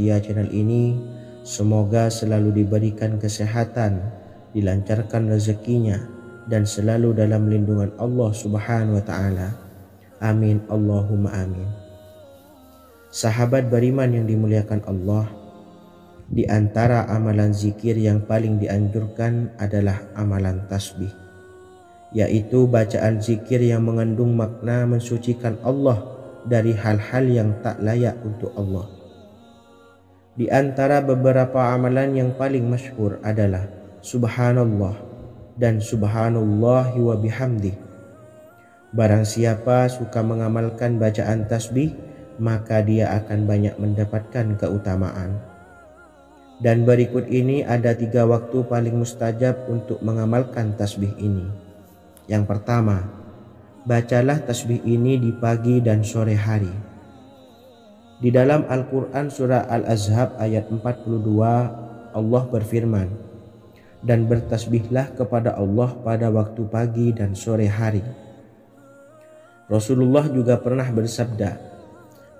setia channel ini semoga selalu diberikan kesehatan, dilancarkan rezekinya, dan selalu dalam lindungan Allah Subhanahu wa Ta'ala. Amin Allahumma amin. Sahabat beriman yang dimuliakan Allah, di antara amalan zikir yang paling dianjurkan adalah amalan tasbih, yaitu bacaan zikir yang mengandung makna mensucikan Allah dari hal-hal yang tak layak untuk Allah. Di antara beberapa amalan yang paling masyhur adalah Subhanallah dan Subhanallahi wa bihamdih. Barang siapa suka mengamalkan bacaan tasbih, maka dia akan banyak mendapatkan keutamaan. Dan berikut ini ada 3 waktu paling mustajab untuk mengamalkan tasbih ini. Yang pertama, bacalah tasbih ini di pagi dan sore hari. Di dalam Al-Quran surah Al-Ahzab ayat 42, Allah berfirman, dan bertasbihlah kepada Allah pada waktu pagi dan sore hari. Rasulullah juga pernah bersabda,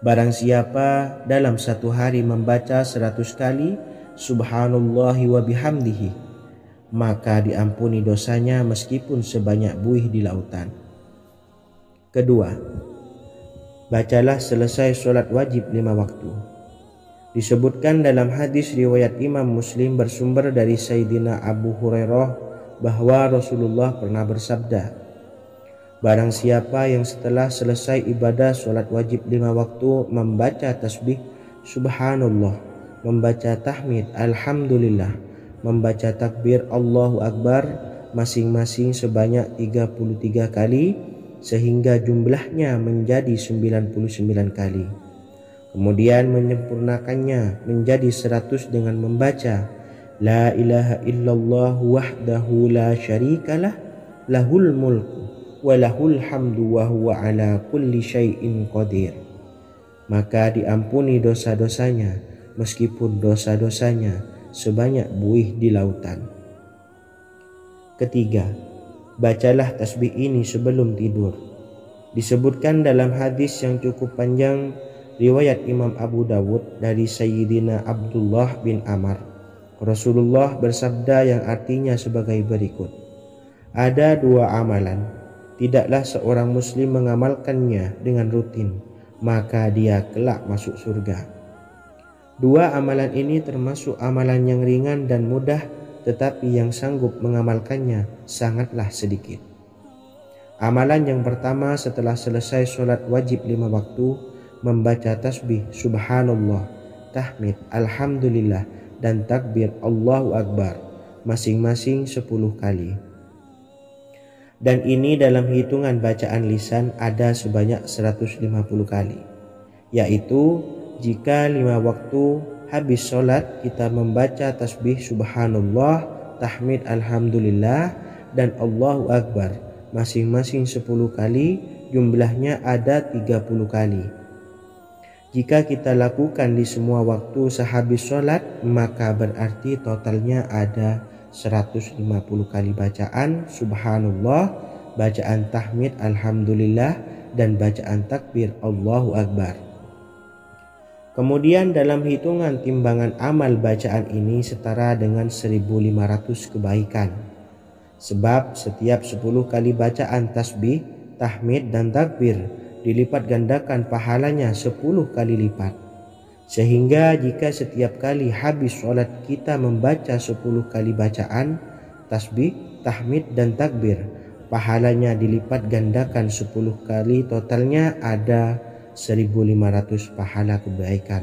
barang siapa dalam satu hari membaca 100 kali Subhanallahi wa bihamdihi, maka diampuni dosanya meskipun sebanyak buih di lautan. Kedua, bacalah selesai sholat wajib 5 waktu. Disebutkan dalam hadis riwayat Imam Muslim bersumber dari Sayyidina Abu Hurairah bahwa Rasulullah pernah bersabda, barang siapa yang setelah selesai ibadah sholat wajib 5 waktu membaca tasbih Subhanallah, membaca tahmid Alhamdulillah, membaca takbir Allahu Akbar masing-masing sebanyak 33 kali sehingga jumlahnya menjadi 99 kali. Kemudian menyempurnakannya menjadi 100 dengan membaca La ilaha illallah wahdahu la syarikalah lahul mulku wa lahul hamdu wa huwa ala kulli syai'in qadir. Maka diampuni dosa-dosanya meskipun dosa-dosanya sebanyak buih di lautan. Ketiga, bacalah tasbih ini sebelum tidur. Disebutkan dalam hadis yang cukup panjang riwayat Imam Abu Dawud dari Sayyidina Abdullah bin Amr, Rasulullah bersabda yang artinya sebagai berikut, ada 2 amalan, tidaklah seorang muslim mengamalkannya dengan rutin, maka dia kelak masuk surga. 2 amalan ini termasuk amalan yang ringan dan mudah, tetapi yang sanggup mengamalkannya sangatlah sedikit. Amalan yang pertama setelah selesai sholat wajib 5 waktu, membaca tasbih Subhanallah, tahmid Alhamdulillah, dan takbir Allahu Akbar masing-masing 10 kali. Dan ini dalam hitungan bacaan lisan ada sebanyak 150 kali, yaitu jika 5 waktu habis sholat kita membaca tasbih Subhanallah, tahmid Alhamdulillah, dan Allahu Akbar masing-masing 10 kali, jumlahnya ada 30 kali. Jika kita lakukan di semua waktu sehabis sholat, maka berarti totalnya ada 150 kali bacaan Subhanallah, bacaan tahmid Alhamdulillah, dan bacaan takbir Allahu Akbar. Kemudian dalam hitungan timbangan amal bacaan ini setara dengan 1500 kebaikan. Sebab setiap 10 kali bacaan tasbih, tahmid, dan takbir dilipat gandakan pahalanya 10 kali lipat. Sehingga jika setiap kali habis sholat kita membaca 10 kali bacaan tasbih, tahmid, dan takbir, pahalanya dilipat gandakan 10 kali, totalnya ada 1500 pahala kebaikan.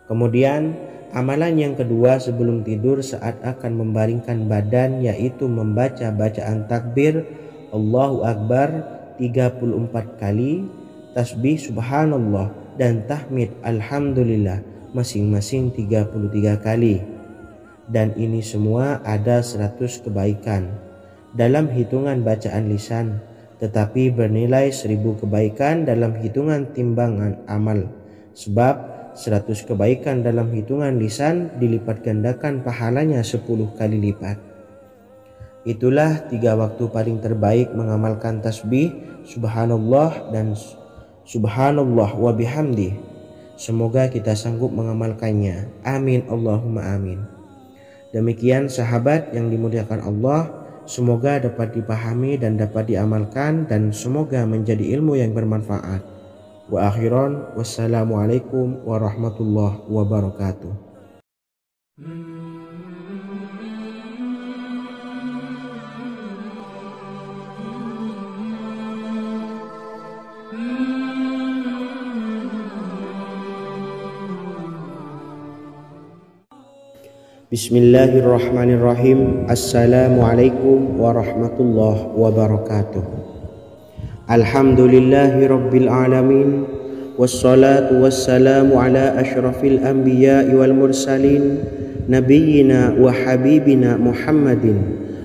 Kemudian amalan yang kedua sebelum tidur saat akan membaringkan badan, yaitu membaca bacaan takbir Allahu Akbar 34 kali, tasbih Subhanallah, dan tahmid Alhamdulillah masing-masing 33 kali. Dan ini semua ada 100 kebaikan dalam hitungan bacaan lisan, tetapi bernilai 1000 kebaikan dalam hitungan timbangan amal. Sebab 100 kebaikan dalam hitungan lisan dilipat gandakan pahalanya 10 kali lipat. Itulah 3 waktu paling terbaik mengamalkan tasbih Subhanallah dan Subhanallah wa bihamdih. Semoga kita sanggup mengamalkannya. Amin Allahumma amin. Demikian sahabat yang dimuliakan Allah, semoga dapat dipahami dan dapat diamalkan, dan semoga menjadi ilmu yang bermanfaat. Wa akhiran, wassalamualaikum warahmatullahi wabarakatuh. Bismillahirrahmanirrahim. Assalamualaikum warahmatullahi wabarakatuh. Alhamdulillahi rabbil alamin, wassalatu wassalamu ala ashrafil anbiya'i wal mursalin, nabiyyina wa habibina Muhammadin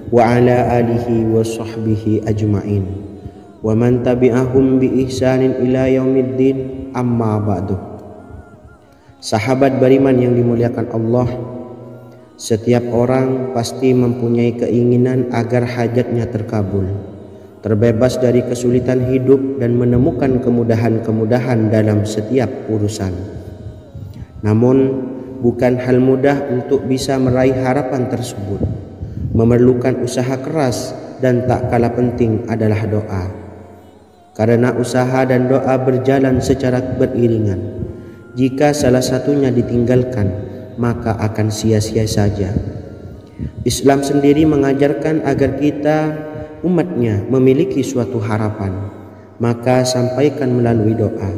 wa ala alihi wa sahbihi ajma'in, wa man tabi'ahum bi ihsanin ila yaumiddin, amma ba'du. Sahabat beriman yang dimuliakan Allah, setiap orang pasti mempunyai keinginan agar hajatnya terkabul, terbebas dari kesulitan hidup dan menemukan kemudahan-kemudahan dalam setiap urusan. Namun, bukan hal mudah untuk bisa meraih harapan tersebut. Memerlukan usaha keras dan tak kalah penting adalah doa. Karena usaha dan doa berjalan secara beriringan. Jika salah satunya ditinggalkan, maka akan sia-sia saja. Islam sendiri mengajarkan agar kita umatnya memiliki suatu harapan, maka sampaikan melalui doa.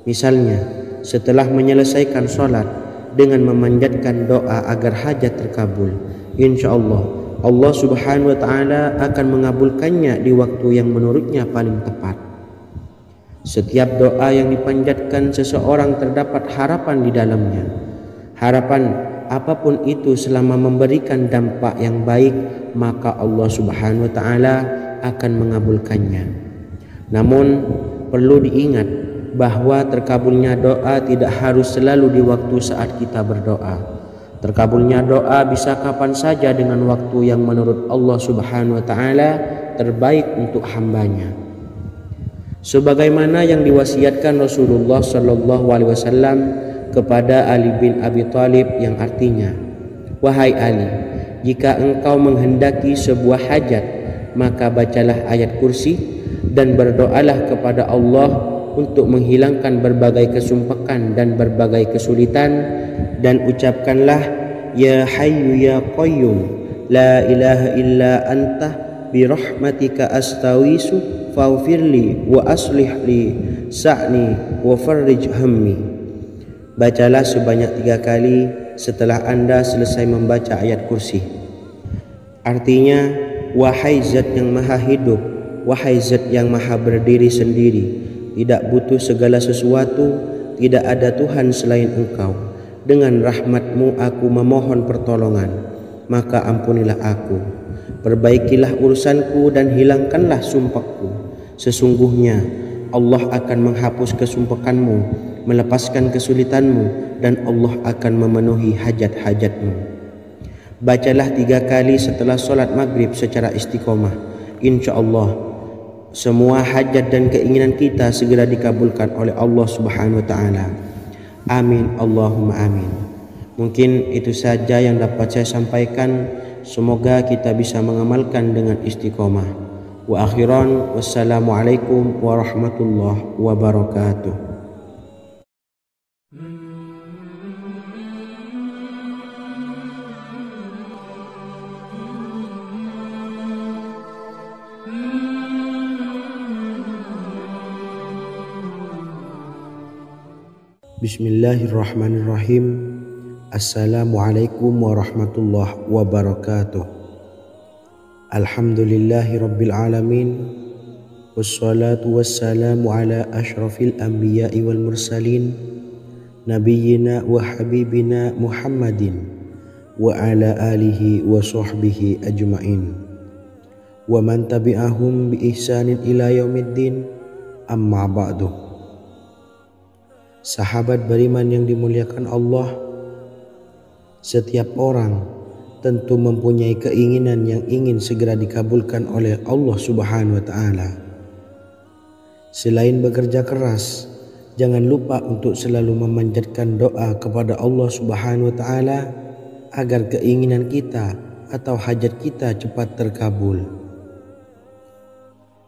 Misalnya, setelah menyelesaikan sholat dengan memanjatkan doa agar hajat terkabul, insya Allah Allah subhanahu wa ta'ala akan mengabulkannya di waktu yang menurutnya paling tepat. Setiap doa yang dipanjatkan seseorang terdapat harapan di dalamnya. Harapan apapun itu selama memberikan dampak yang baik, maka Allah subhanahu wa ta'ala akan mengabulkannya. Namun perlu diingat bahwa terkabulnya doa tidak harus selalu di waktu saat kita berdoa. Terkabulnya doa bisa kapan saja dengan waktu yang menurut Allah subhanahu wa ta'ala terbaik untuk hambanya. Sebagaimana yang diwasiatkan Rasulullah sallallahu alaihi wasallam kepada Ali bin Abi Thalib, yang artinya, wahai Ali, jika engkau menghendaki sebuah hajat, maka bacalah ayat kursi dan berdoalah kepada Allah untuk menghilangkan berbagai kesumpakan dan berbagai kesulitan, dan ucapkanlah, ya hayyu ya qayyum la ilaha illa anta birahmatika astawisu faghfirli wa aslih li sa'ni wa farrij hammi. Bacalah sebanyak 3 kali setelah Anda selesai membaca ayat kursi. Artinya, wahai zat yang maha hidup, wahai zat yang maha berdiri sendiri, tidak butuh segala sesuatu, tidak ada Tuhan selain Engkau. Dengan rahmat-Mu aku memohon pertolongan, maka ampunilah aku. Perbaikilah urusanku dan hilangkanlah sumpahku. Sesungguhnya Allah akan menghapus kesumpakanmu, melepaskan kesulitanmu, dan Allah akan memenuhi hajat-hajatmu. Bacalah 3 kali setelah sholat maghrib secara istiqomah. Insya Allah semua hajat dan keinginan kita segera dikabulkan oleh Allah subhanahu wa ta'ala. Amin Allahumma amin. Mungkin itu saja yang dapat saya sampaikan. Semoga kita bisa mengamalkan dengan istiqomah. Wa akhiran, wassalamualaikum warahmatullahi wabarakatuh. Bismillahirrahmanirrahim. Assalamualaikum warahmatullahi wabarakatuh. Alhamdulillahi rabbil alamin, wassalatu wassalamu ala ashrafil anbiya'i wal mursalin, nabiyyina wa habibina Muhammadin wa ala alihi wa sahbihi ajma'in, wa man tabi'ahum bi ihsanin ila yaumiddin, amma ba'du. Sahabat beriman yang dimuliakan Allah, setiap orang tentu mempunyai keinginan yang ingin segera dikabulkan oleh Allah subhanahu wa ta'ala. Selain bekerja keras, Jangan lupa untuk selalu memanjatkan doa kepada Allah Subhanahu wa taala agar keinginan kita atau hajat kita cepat terkabul.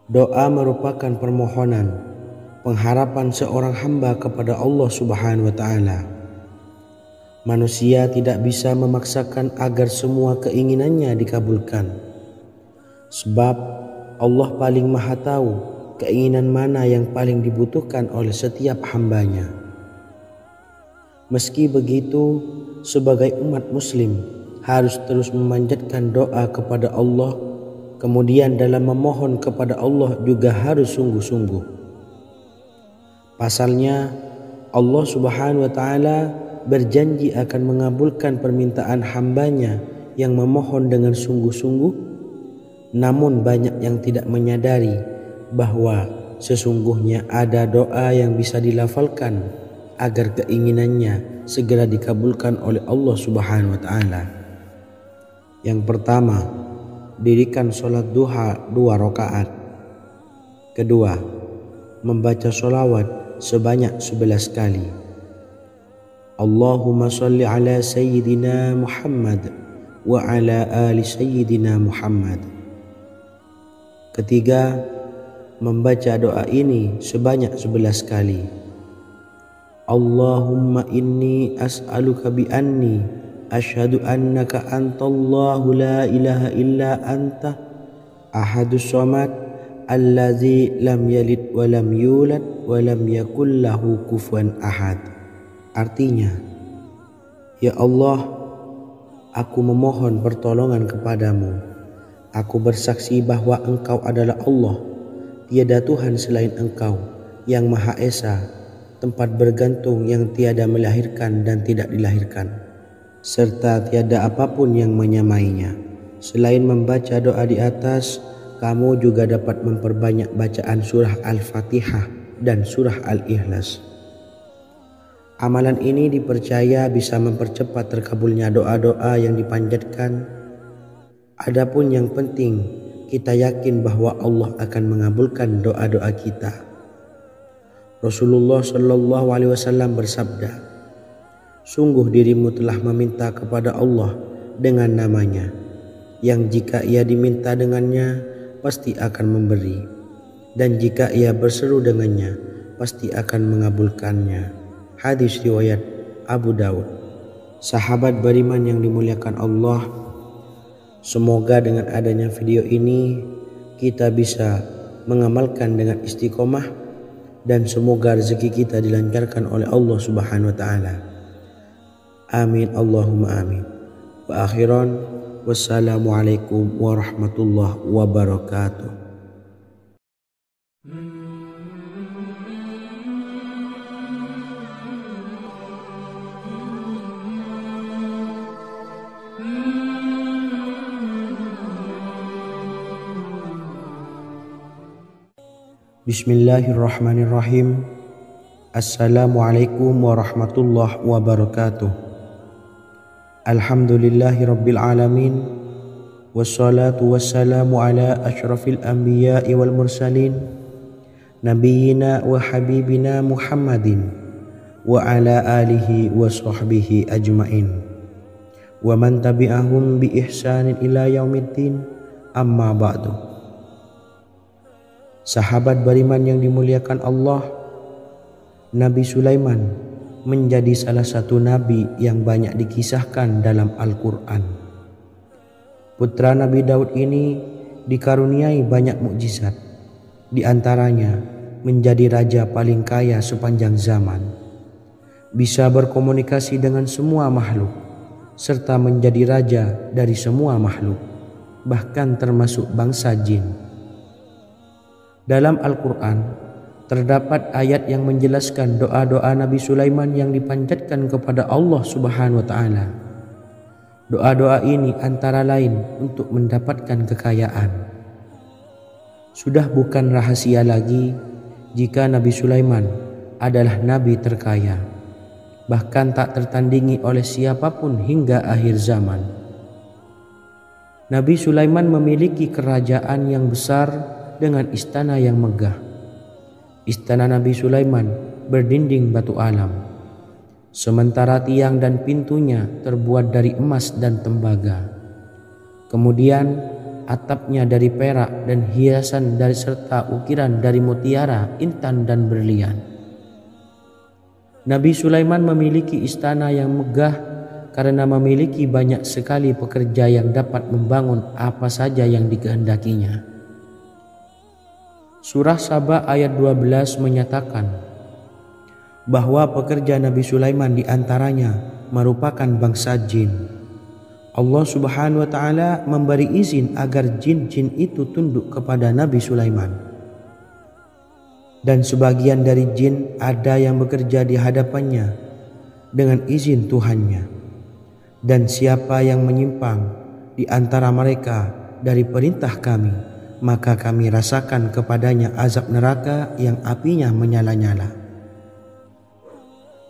Doa merupakan permohonan, pengharapan seorang hamba kepada Allah Subhanahu wa taala. Manusia tidak bisa memaksakan agar semua keinginannya dikabulkan. Sebab Allah paling maha tahu keinginan mana yang paling dibutuhkan oleh setiap hambanya. Meski begitu, sebagai umat muslim harus terus memanjatkan doa kepada Allah, kemudian dalam memohon kepada Allah juga harus sungguh-sungguh. Pasalnya Allah Subhanahu wa taala berjanji akan mengabulkan permintaan hambanya yang memohon dengan sungguh-sungguh. Namun banyak yang tidak menyadari bahwa sesungguhnya ada doa yang bisa dilafalkan agar keinginannya segera dikabulkan oleh Allah Subhanahu wa taala. Yang pertama, dirikan sholat duha 2 rakaat. Kedua, membaca sholawat sebanyak 11 kali. Allahumma sholli ala sayyidina Muhammad wa ala ali sayyidina Muhammad. Ketiga, membaca doa ini sebanyak 11 kali. Allahumma inni as'aluka bi anni asyhadu annaka antallahu la ilaha illa anta ahadus samad allazi lam yalid wa lam yulad wa lam yakul lahu kufuwan ahad. Artinya, ya Allah, aku memohon pertolongan kepadamu. Aku bersaksi bahwa Engkau adalah Allah, tiada Tuhan selain Engkau, yang Maha Esa, tempat bergantung yang tiada melahirkan dan tidak dilahirkan, serta tiada apapun yang menyamainya. Selain membaca doa di atas, kamu juga dapat memperbanyak bacaan surah Al-Fatihah dan surah Al-Ikhlas. Amalan ini dipercaya bisa mempercepat terkabulnya doa-doa yang dipanjatkan. Adapun yang penting, kita yakin bahwa Allah akan mengabulkan doa-doa kita. Rasulullah Shallallahu Alaihi Wasallam bersabda, sungguh dirimu telah meminta kepada Allah dengan namanya, yang jika ia diminta dengannya, pasti akan memberi, dan jika ia berseru dengannya, pasti akan mengabulkannya. Hadis riwayat Abu Dawud. Sahabat beriman yang dimuliakan Allah, semoga dengan adanya video ini kita bisa mengamalkan dengan istiqomah, dan semoga rezeki kita dilancarkan oleh Allah Subhanahu wa taala. Amin Allahumma amin. Wa akhiran, wassalamualaikum warahmatullahi wabarakatuh. Bismillahirrahmanirrahim. Assalamualaikum warahmatullahi wabarakatuh. Alhamdulillahi rabbil alamin. Wassalatu wassalamu ala ashrafil anbiya'i wal mursalin, nabiyyina wa habibina Muhammadin wa ala alihi wa sahbihi ajmain, wa man tabi'ahum bi ihsanin ila yaumiddin, amma ba'du. Sahabat beriman yang dimuliakan Allah, Nabi Sulaiman menjadi salah satu nabi yang banyak dikisahkan dalam Al-Quran. Putra Nabi Daud ini dikaruniai banyak mukjizat, di antaranya menjadi raja paling kaya sepanjang zaman, bisa berkomunikasi dengan semua makhluk, serta menjadi raja dari semua makhluk, bahkan termasuk bangsa jin. Dalam Al-Quran terdapat ayat yang menjelaskan doa-doa Nabi Sulaiman yang dipanjatkan kepada Allah Subhanahu wa taala. Doa-doa ini antara lain untuk mendapatkan kekayaan. Sudah bukan rahasia lagi jika Nabi Sulaiman adalah nabi terkaya, bahkan tak tertandingi oleh siapapun hingga akhir zaman. Nabi Sulaiman memiliki kerajaan yang besar dengan istana yang megah. Istana Nabi Sulaiman berdinding batu alam, sementara tiang dan pintunya terbuat dari emas dan tembaga. Kemudian atapnya dari perak dan hiasan dari serta ukiran dari mutiara, intan dan berlian. Nabi Sulaiman memiliki istana yang megah karena memiliki banyak sekali pekerja yang dapat membangun apa saja yang dikehendakinya. Surah Saba ayat 12 menyatakan bahwa pekerja Nabi Sulaiman diantaranya merupakan bangsa jin. Allah Subhanahu wa Ta'ala memberi izin agar jin-jin itu tunduk kepada Nabi Sulaiman. Dan sebagian dari jin ada yang bekerja di hadapannya dengan izin Tuhannya. Dan siapa yang menyimpang di antara mereka dari perintah kami, maka kami rasakan kepadanya azab neraka yang apinya menyala-nyala.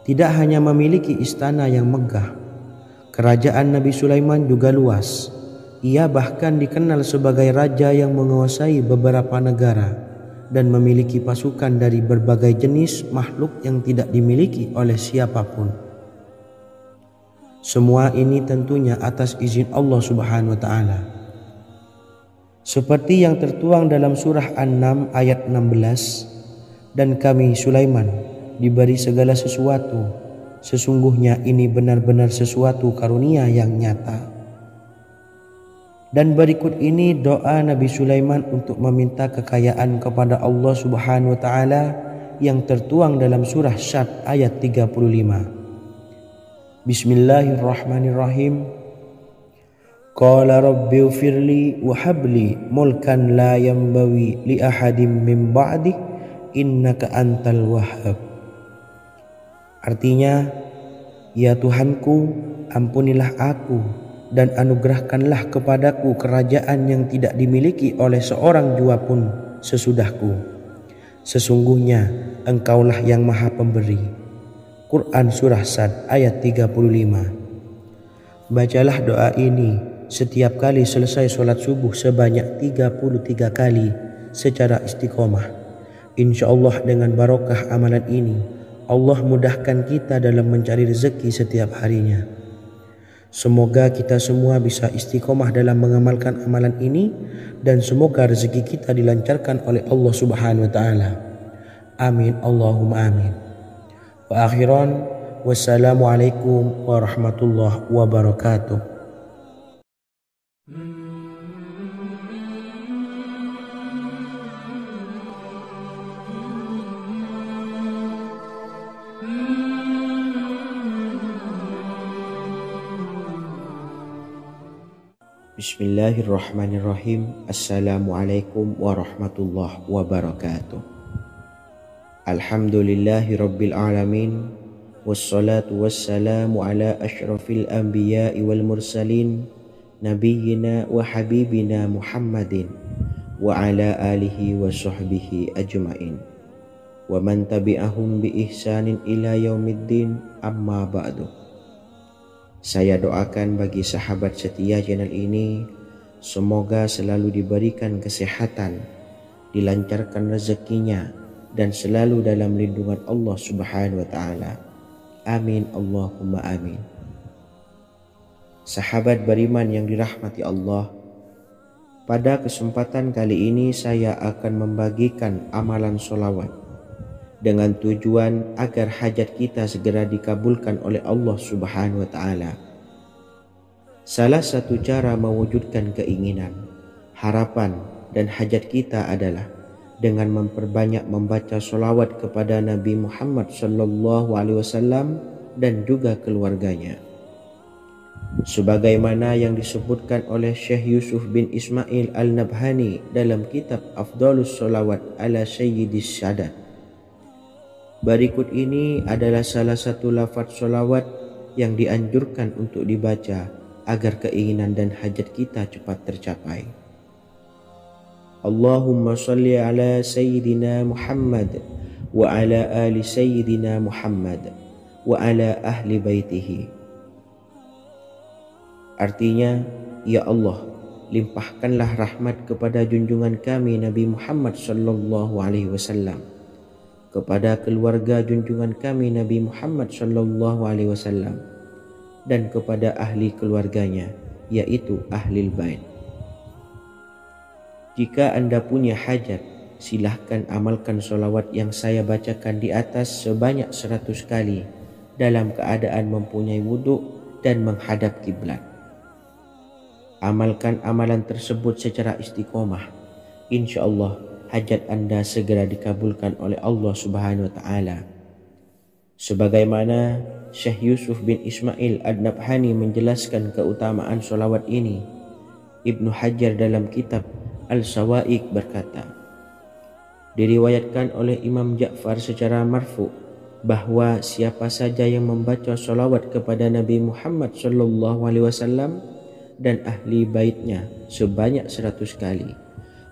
Tidak hanya memiliki istana yang megah, kerajaan Nabi Sulaiman juga luas. Ia bahkan dikenal sebagai raja yang menguasai beberapa negara dan memiliki pasukan dari berbagai jenis makhluk yang tidak dimiliki oleh siapapun. Semua ini tentunya atas izin Allah Subhanahu wa Ta'ala. Seperti yang tertuang dalam surah An-Naml ayat 16, dan kami Sulaiman diberi segala sesuatu. Sesungguhnya ini benar-benar sesuatu karunia yang nyata. Dan berikut ini doa Nabi Sulaiman untuk meminta kekayaan kepada Allah Subhanahu wa Ta'ala yang tertuang dalam surah Syad ayat 35. Bismillahirrahmanirrahim. Qala rabbi ufirli wa habli mulkan la yanbawi li ahadim min ba'di innaka antal wahhab. Artinya, ya Tuhanku, ampunilah aku dan anugerahkanlah kepadaku kerajaan yang tidak dimiliki oleh seorang jua pun sesudahku. Sesungguhnya Engkaulah yang Maha Pemberi. Quran Surah Sad ayat 35. Bacalah doa ini setiap kali selesai sholat subuh sebanyak 33 kali secara istiqomah. Insya Allah dengan barokah amalan ini, Allah mudahkan kita dalam mencari rezeki setiap harinya. Semoga kita semua bisa istiqomah dalam mengamalkan amalan ini dan semoga rezeki kita dilancarkan oleh Allah Subhanahu wa Ta'ala. Amin Allahumma amin. Wa akhiran, wassalamualaikum warahmatullahi wabarakatuh. Bismillahirrahmanirrahim. Assalamualaikum warahmatullahi wabarakatuh. Alhamdulillahi rabbil alamin. Wassalatu wassalamu ala ashrafil anbiya'i wal mursalin, nabiyyina wa habibina Muhammadin wa ala alihi wa sahbihi ajma'in wa man tabi'ahum bi ihsanin ila yaumiddin, amma ba'du. Saya doakan bagi sahabat setia channel ini, semoga selalu diberikan kesehatan, dilancarkan rezekinya, dan selalu dalam lindungan Allah Subhanahu wa Ta'ala. Amin Allahumma amin. Sahabat beriman yang dirahmati Allah, pada kesempatan kali ini saya akan membagikan amalan sholawat dengan tujuan agar hajat kita segera dikabulkan oleh Allah Subhanahu wa Ta'ala. Salah satu cara mewujudkan keinginan, harapan, dan hajat kita adalah dengan memperbanyak membaca sholawat kepada Nabi Muhammad SAW dan juga keluarganya. Sebagaimana yang disebutkan oleh Syekh Yusuf bin Ismail Al-Nabhani dalam kitab Afdhalus Sholawat ala Sayyidis Sadat. Berikut ini adalah salah satu lafaz sholawat yang dianjurkan untuk dibaca agar keinginan dan hajat kita cepat tercapai. Allahumma salli ala Sayyidina Muhammad wa ala ali Sayyidina Muhammad wa ala ahli baitihi. Artinya, ya Allah, limpahkanlah rahmat kepada junjungan kami Nabi Muhammad SAW, kepada keluarga junjungan kami Nabi Muhammad SAW dan kepada ahli keluarganya, yaitu ahlil bait. Jika Anda punya hajat, silahkan amalkan sholawat yang saya bacakan di atas sebanyak 100 kali dalam keadaan mempunyai wudhu dan menghadap kiblat. Amalkan amalan tersebut secara istiqomah. Insya Allah hajat Anda segera dikabulkan oleh Allah Subhanahu wa Ta'ala. Sebagaimana Syekh Yusuf bin Ismail Ad-Nabhani menjelaskan keutamaan sholawat ini, Ibnu Hajar dalam kitab Al-Sawa'iq berkata, diriwayatkan oleh Imam Ja'far secara marfu bahwa siapa saja yang membaca sholawat kepada Nabi Muhammad SAW dan ahli baitnya sebanyak 100 kali,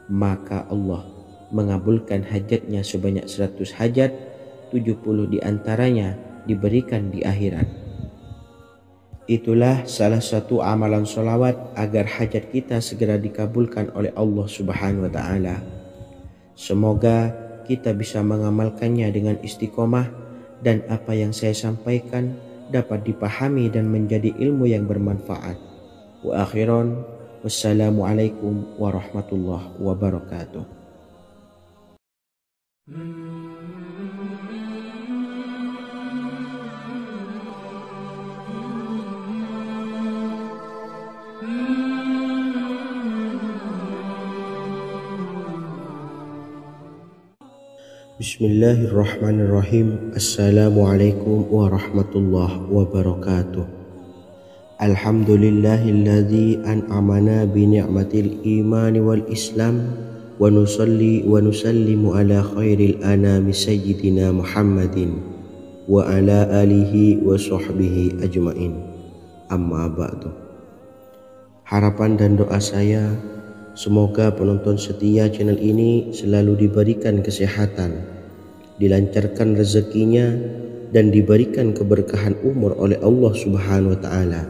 maka Allah mengabulkan hajatnya sebanyak 100 hajat, 70 diantaranya diberikan di akhirat. Itulah salah satu amalan sholawat agar hajat kita segera dikabulkan oleh Allah Subhanahu wa Ta'ala. Semoga kita bisa mengamalkannya dengan istiqomah dan apa yang saya sampaikan dapat dipahami dan menjadi ilmu yang bermanfaat. Wa akhiran, wassalamualaikum warahmatullahi wabarakatuh. Bismillahirrahmanirrahim. Assalamualaikum warahmatullahi wabarakatuh. Alhamdulillahilladzi an'amana bi ni'matil imani wal islam wa nusalli wa nusallimu ala khairil anami sayyidina Muhammadin wa ala alihi wa sahbihi ajmain. Amma ba'du. Harapan dan doa saya, semoga penonton setia channel ini selalu diberikan kesehatan, dilancarkan rezekinya, dan diberikan keberkahan umur oleh Allah Subhanahu wa Ta'ala.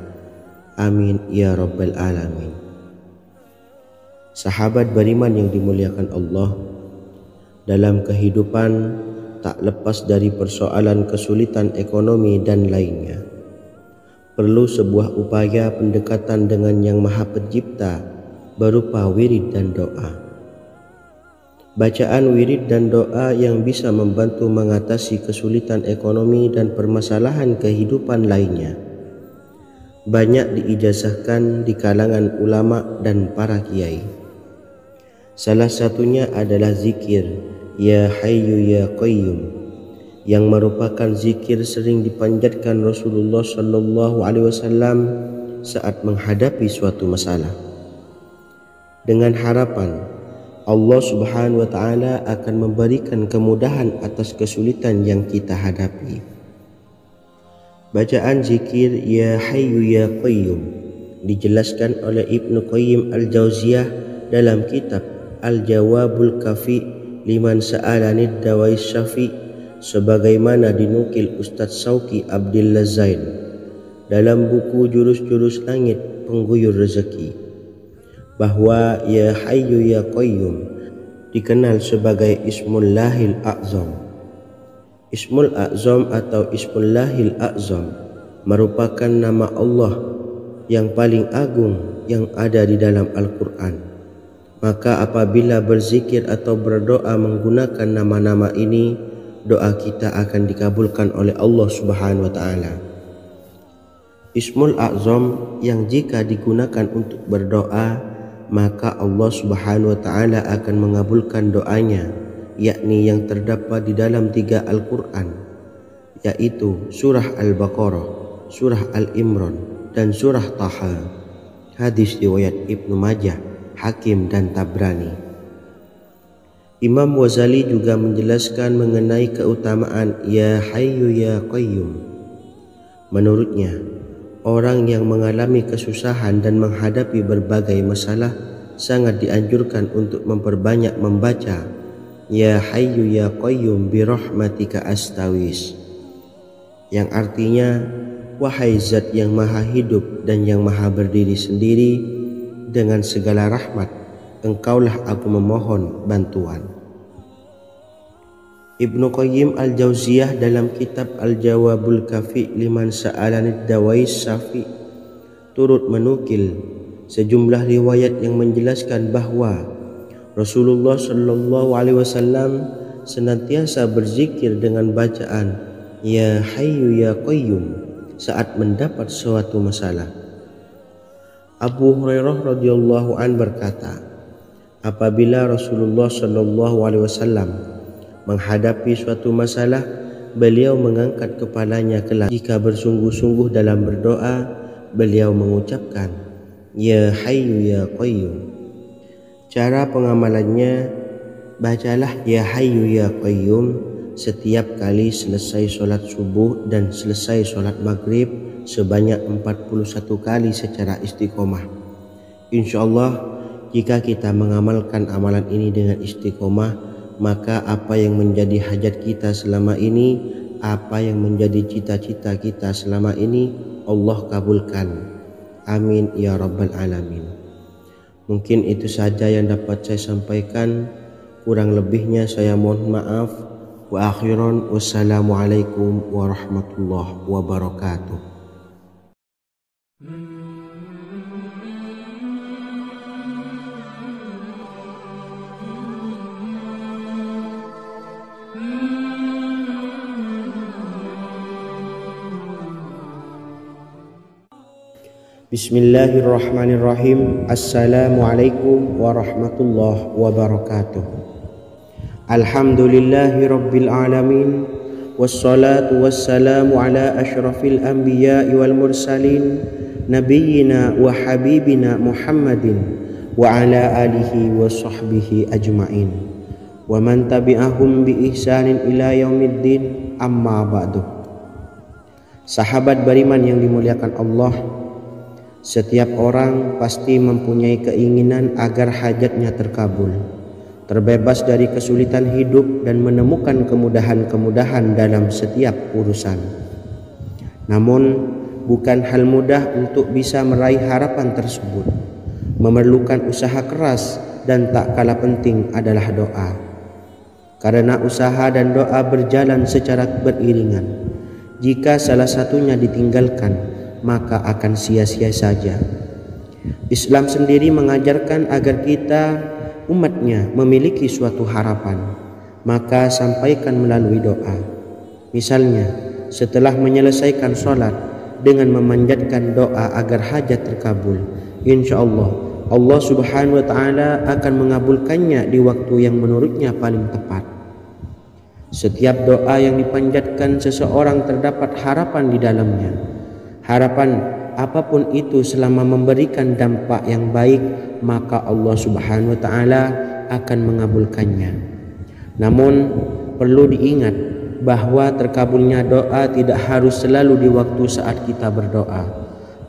Amin ya rabbal alamin. Sahabat beriman yang dimuliakan Allah, dalam kehidupan tak lepas dari persoalan kesulitan ekonomi dan lainnya. Perlu sebuah upaya pendekatan dengan Yang Maha Pencipta berupa wirid dan doa. Bacaan wirid dan doa yang bisa membantu mengatasi kesulitan ekonomi dan permasalahan kehidupan lainnya banyak diijazahkan di kalangan ulama dan para kiai. Salah satunya adalah zikir Ya Hayyu Ya Qayyum, yang merupakan zikir sering dipanjatkan Rasulullah SAW saat menghadapi suatu masalah, dengan harapan Allah Subhanahu wa Ta'ala akan memberikan kemudahan atas kesulitan yang kita hadapi. Bacaan zikir Ya Hayyu Ya Qayyum dijelaskan oleh Ibnu Qayyim Al-Jauziyah dalam kitab Al-Jawabul Kafi liman sa'alanid dawai syafi, sebagaimana dinukil Ustadz Sauki Abdillah Zain dalam buku Jurus-Jurus Langit Pengguyur Rezeki, bahwa Ya Hayyu Ya Qayyum dikenal sebagai Ismullahil A'zam. Ismul A'zam atau Ismullahil A'zam merupakan nama Allah yang paling agung yang ada di dalam Al-Quran. Maka apabila berzikir atau berdoa menggunakan nama-nama ini, doa kita akan dikabulkan oleh Allah Subhanahu wa Ta'ala. Ismul A'zam yang jika digunakan untuk berdoa, maka Allah Subhanahu wa Ta'ala akan mengabulkan doanya, yakni yang terdapat di dalam 3 Al-Quran, yaitu surah Al-Baqarah, surah Al-Imran, dan surah Taha. Hadis riwayat Ibnu Majah, Hakim, dan Tabrani. Imam Ghazali juga menjelaskan mengenai keutamaan Ya Hayyu Ya Qayyum. Menurutnya, orang yang mengalami kesusahan dan menghadapi berbagai masalah sangat dianjurkan untuk memperbanyak membaca Ya Hayyu Ya Qayyum bi rahmatika astawis, yang artinya, wahai zat yang maha hidup dan yang maha berdiri sendiri, dengan segala rahmat engkaulah aku memohon bantuan. Ibnu Qayyim al-Jauziyah dalam kitab Al-Jawabul Kafi liman sa'alanid dawais syafi turut menukil sejumlah riwayat yang menjelaskan bahwa Rasulullah Shallallahu Alaihi Wasallam senantiasa berzikir dengan bacaan Ya Hayyu Ya Qayyum saat mendapat suatu masalah. Abu Hurairah radhiyallahu an berkata, apabila Rasulullah Shallallahu Alaihi Wasallam menghadapi suatu masalah, beliau mengangkat kepalanya ke langit. Jika bersungguh-sungguh dalam berdoa, beliau mengucapkan Ya Hayyu Ya Qayyum. Cara pengamalannya, bacalah Ya Hayyu Ya Qayyum setiap kali selesai sholat subuh dan selesai sholat maghrib sebanyak 41 kali secara istiqomah. Insyaallah, jika kita mengamalkan amalan ini dengan istiqomah, maka apa yang menjadi hajat kita selama ini, apa yang menjadi cita-cita kita selama ini, Allah kabulkan. Amin ya rabbal alamin. Mungkin itu saja yang dapat saya sampaikan. Kurang lebihnya saya mohon maaf. Wa akhiran, wassalamualaikum warahmatullahi wabarakatuh. Bismillahirrahmanirrahim. Assalamualaikum warahmatullahi wabarakatuh. Alhamdulillahi rabbil alamin. Wassalatu wassalamu ala ashrafil anbiya'i wal mursalin nabiyyina wa habibina Muhammadin wa ala alihi wa sahbihi ajma'in wa man tabi'ahum bi ihsanin ila yaumiddin, amma ba'du. Sahabat beriman yang dimuliakan Allah, setiap orang pasti mempunyai keinginan agar hajatnya terkabul, terbebas dari kesulitan hidup dan menemukan kemudahan-kemudahan dalam setiap urusan. Namun, bukan hal mudah untuk bisa meraih harapan tersebut. Memerlukan usaha keras dan tak kalah penting adalah doa. Karena usaha dan doa berjalan secara beriringan. Jika salah satunya ditinggalkan, maka akan sia-sia saja. Islam sendiri mengajarkan agar kita umatnya memiliki suatu harapan, maka sampaikan melalui doa. Misalnya, setelah menyelesaikan sholat dengan memanjatkan doa agar hajat terkabul, insyaallah Allah Subhanahu wa Ta'ala akan mengabulkannya di waktu yang menurutnya paling tepat. Setiap doa yang dipanjatkan seseorang terdapat harapan di dalamnya. Harapan apapun itu selama memberikan dampak yang baik, maka Allah Subhanahu wa Ta'ala akan mengabulkannya. Namun perlu diingat bahwa terkabulnya doa tidak harus selalu di waktu saat kita berdoa.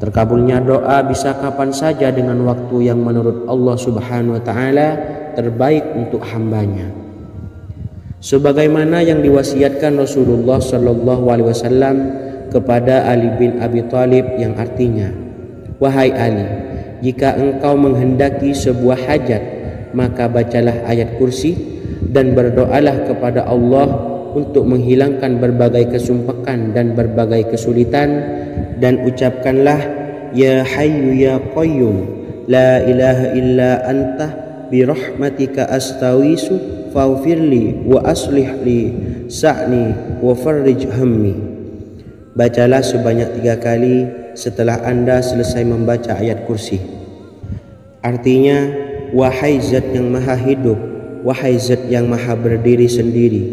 Terkabulnya doa bisa kapan saja dengan waktu yang menurut Allah Subhanahu wa Ta'ala terbaik untuk hambanya. Sebagaimana yang diwasiatkan Rasulullah Shallallahu Alaihi Wasallam kepada Ali bin Abi Thalib, yang artinya, wahai Ali, jika engkau menghendaki sebuah hajat, maka bacalah ayat kursi dan berdoalah kepada Allah untuk menghilangkan berbagai kesumpakan dan berbagai kesulitan, dan ucapkanlah Ya Hayyu Ya Qayyum la ilaha illa anta birahmatika astawisu faghfirli wa aslih li sa'ni wa farrij hammi. Bacalah sebanyak 3 kali setelah Anda selesai membaca ayat kursi. Artinya, wahai zat yang maha hidup, wahai zat yang maha berdiri sendiri,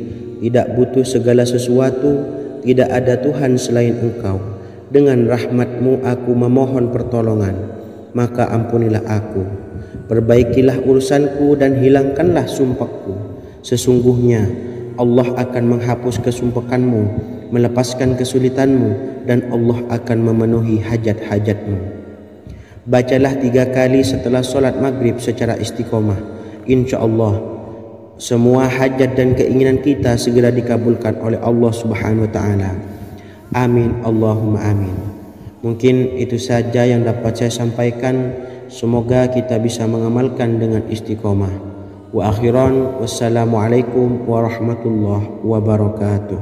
tidak butuh segala sesuatu, tidak ada Tuhan selain Engkau. Dengan rahmat-Mu aku memohon pertolongan, maka ampunilah aku. Perbaikilah urusanku dan hilangkanlah sumpahku. Sesungguhnya Allah akan menghapus kesumpakanmu, melepaskan kesulitanmu, dan Allah akan memenuhi hajat-hajatmu. Bacalah 3 kali setelah sholat maghrib secara istiqomah. InsyaAllah semua hajat dan keinginan kita segera dikabulkan oleh Allah Subhanahu wa Ta'ala. Amin Allahumma amin. Mungkin itu saja yang dapat saya sampaikan. Semoga kita bisa mengamalkan dengan istiqomah. Wa akhiran, wassalamualaikum warahmatullahi wabarakatuh.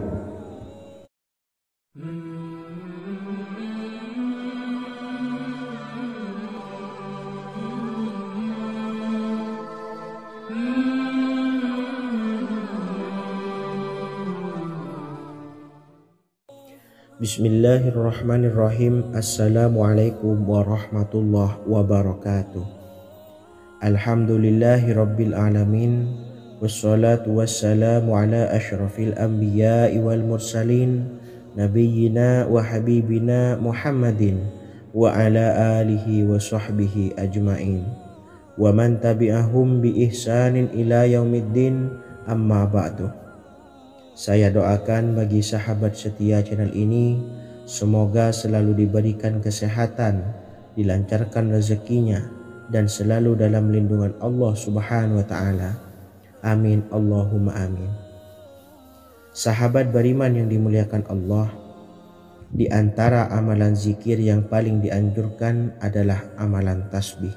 Bismillahirrahmanirrahim. Assalamualaikum warahmatullahi wabarakatuh. Alhamdulillahi rabbil alamin. Wassalatu wassalamu ala ashrafil anbiya'i wal mursalin, nabiyyina wa habibina Muhammadin wa ala alihi wa sahbihi ajma'in, wa man tabi'ahum bi ihsanin ila yaumiddin, amma ba'du. Saya doakan bagi sahabat setia channel ini, semoga selalu diberikan kesehatan, dilancarkan rezekinya, dan selalu dalam lindungan Allah Subhanahu wa Ta'ala. Amin Allahumma amin. Sahabat beriman yang dimuliakan Allah, di antara amalan zikir yang paling dianjurkan adalah amalan tasbih,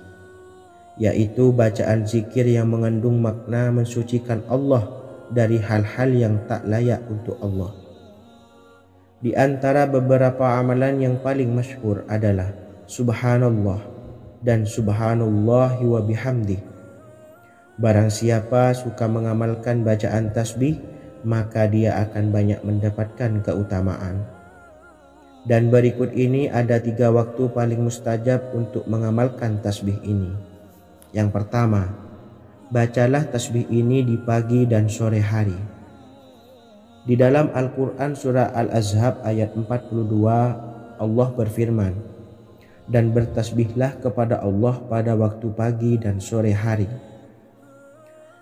yaitu bacaan zikir yang mengandung makna mensucikan Allah dari hal-hal yang tak layak untuk Allah. Di antara beberapa amalan yang paling masyhur adalah Subhanallah dan Subhanallahi wa bihamdih. Barang siapa suka mengamalkan bacaan tasbih, maka dia akan banyak mendapatkan keutamaan. Dan berikut ini ada 3 waktu paling mustajab untuk mengamalkan tasbih ini. Yang pertama, bacalah tasbih ini di pagi dan sore hari. Di dalam Al-Quran surah Al-Ahzab ayat 42, Allah berfirman, dan bertasbihlah kepada Allah pada waktu pagi dan sore hari.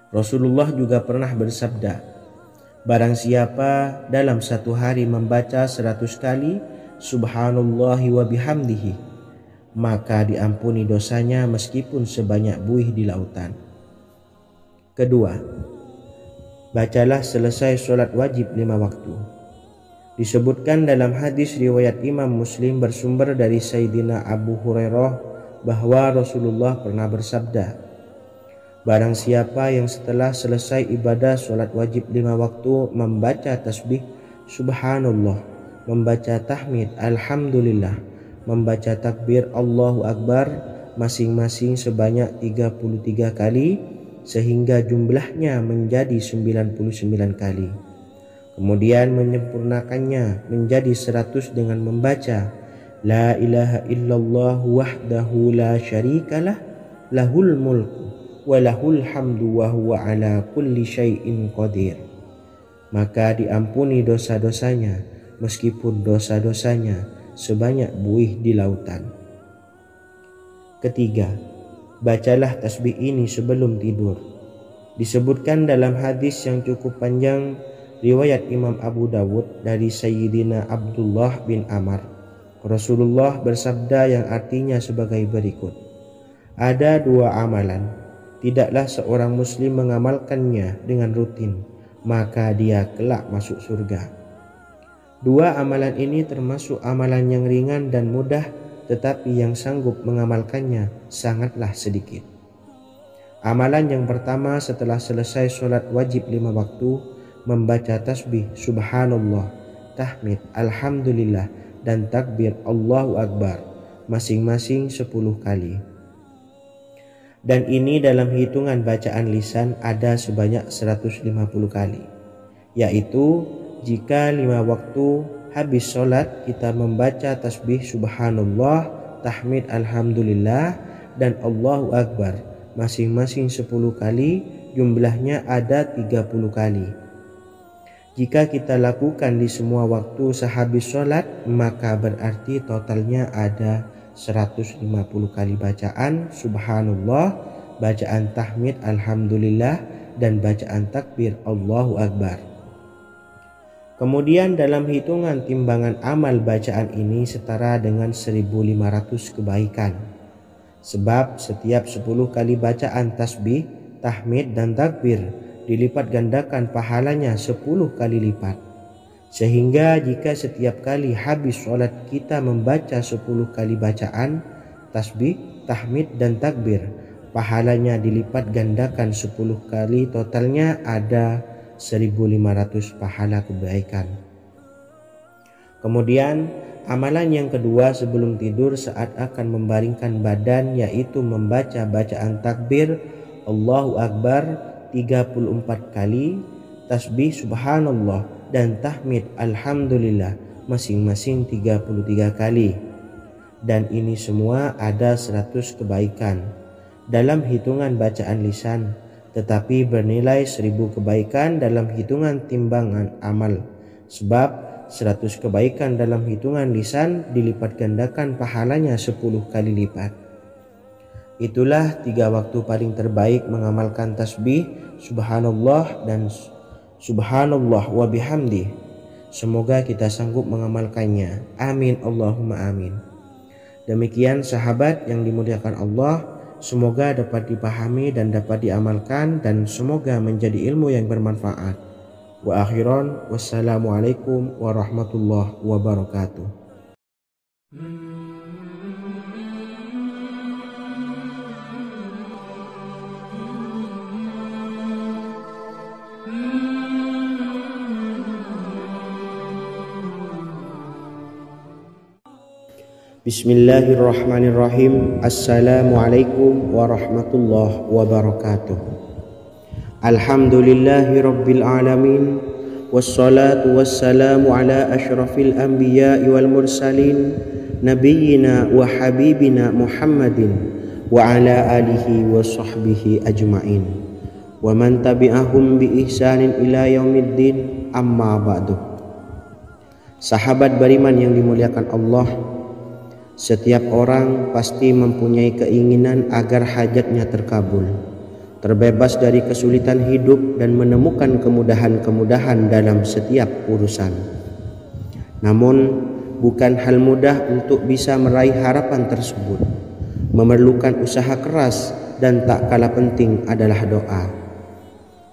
Rasulullah juga pernah bersabda, barang siapa dalam satu hari membaca 100 kali Subhanallahi wa bihamdihi, maka diampuni dosanya meskipun sebanyak buih di lautan. Kedua, bacalah selesai sholat wajib 5 waktu. Disebutkan dalam hadis riwayat Imam Muslim bersumber dari Sayyidina Abu Hurairah bahwa Rasulullah pernah bersabda, barang siapa yang setelah selesai ibadah sholat wajib 5 waktu membaca tasbih Subhanallah, membaca tahmid Alhamdulillah, membaca takbir Allahu Akbar masing-masing sebanyak 33 kali, sehingga jumlahnya menjadi 99 kali. Kemudian menyempurnakannya menjadi 100 dengan membaca La ilaha illallah wahdahu la syarikalah, lahul mulku wa lahul hamdu wa huwa ala kulli syai'in qadir. Maka diampuni dosa-dosanya meskipun dosa-dosanya sebanyak buih di lautan. Ketiga, bacalah tasbih ini sebelum tidur. Disebutkan dalam hadis yang cukup panjang riwayat Imam Abu Dawud dari Sayyidina Abdullah bin Amr, Rasulullah bersabda yang artinya sebagai berikut, ada 2 amalan, tidaklah seorang muslim mengamalkannya dengan rutin, maka dia kelak masuk surga. 2 amalan ini termasuk amalan yang ringan dan mudah, tetapi yang sanggup mengamalkannya sangatlah sedikit. Amalan yang pertama setelah selesai sholat wajib 5 waktu, membaca tasbih Subhanallah, tahmid Alhamdulillah, dan takbir Allahu Akbar masing-masing 10 kali. Dan ini dalam hitungan bacaan lisan ada sebanyak 150 kali, yaitu jika 5 waktu habis sholat kita membaca tasbih Subhanallah, tahmid Alhamdulillah, dan Allahu Akbar masing-masing 10 kali, jumlahnya ada 30 kali. Jika kita lakukan di semua waktu sehabis sholat, maka berarti totalnya ada 150 kali bacaan Subhanallah, bacaan tahmid Alhamdulillah, dan bacaan takbir Allahu Akbar. Kemudian dalam hitungan timbangan amal bacaan ini setara dengan 1500 kebaikan. Sebab setiap 10 kali bacaan tasbih, tahmid, dan takbir dilipat gandakan pahalanya 10 kali lipat. Sehingga jika setiap kali habis sholat kita membaca 10 kali bacaan tasbih, tahmid, dan takbir, pahalanya dilipat gandakan 10 kali, totalnya ada 1.500 pahala kebaikan. Kemudian amalan yang kedua sebelum tidur saat akan membaringkan badan, yaitu membaca bacaan takbir Allahu Akbar 34 kali, tasbih subhanallah dan tahmid alhamdulillah masing-masing 33 kali. Dan ini semua ada 100 kebaikan dalam hitungan bacaan lisan, tetapi bernilai 1000 kebaikan dalam hitungan timbangan amal. Sebab 100 kebaikan dalam hitungan lisan dilipat gandakan pahalanya 10 kali lipat. Itulah 3 waktu paling terbaik mengamalkan tasbih subhanallah dan subhanallah wa bihamdi. Semoga kita sanggup mengamalkannya. Amin Allahumma amin. Demikian sahabat yang dimuliakan Allah, semoga dapat dipahami dan dapat diamalkan, dan semoga menjadi ilmu yang bermanfaat. Wa akhiran, wassalamualaikum warahmatullahi wabarakatuh. Bismillahirrahmanirrahim. Assalamualaikum warahmatullahi wabarakatuh. Alhamdulillahi rabbil alamin, wassalatu wassalamu ala ashrafil anbiya'i wal mursalin, nabiyyina wa habibina Muhammadin wa ala alihi wa sahbihi ajma'in wa man tabi'ahum bi ihsanin ila yaumiddin, amma ba'du. Sahabat beriman yang dimuliakan Allah, setiap orang pasti mempunyai keinginan agar hajatnya terkabul, terbebas dari kesulitan hidup dan menemukan kemudahan-kemudahan dalam setiap urusan. Namun bukan hal mudah untuk bisa meraih harapan tersebut. Memerlukan usaha keras dan tak kalah penting adalah doa.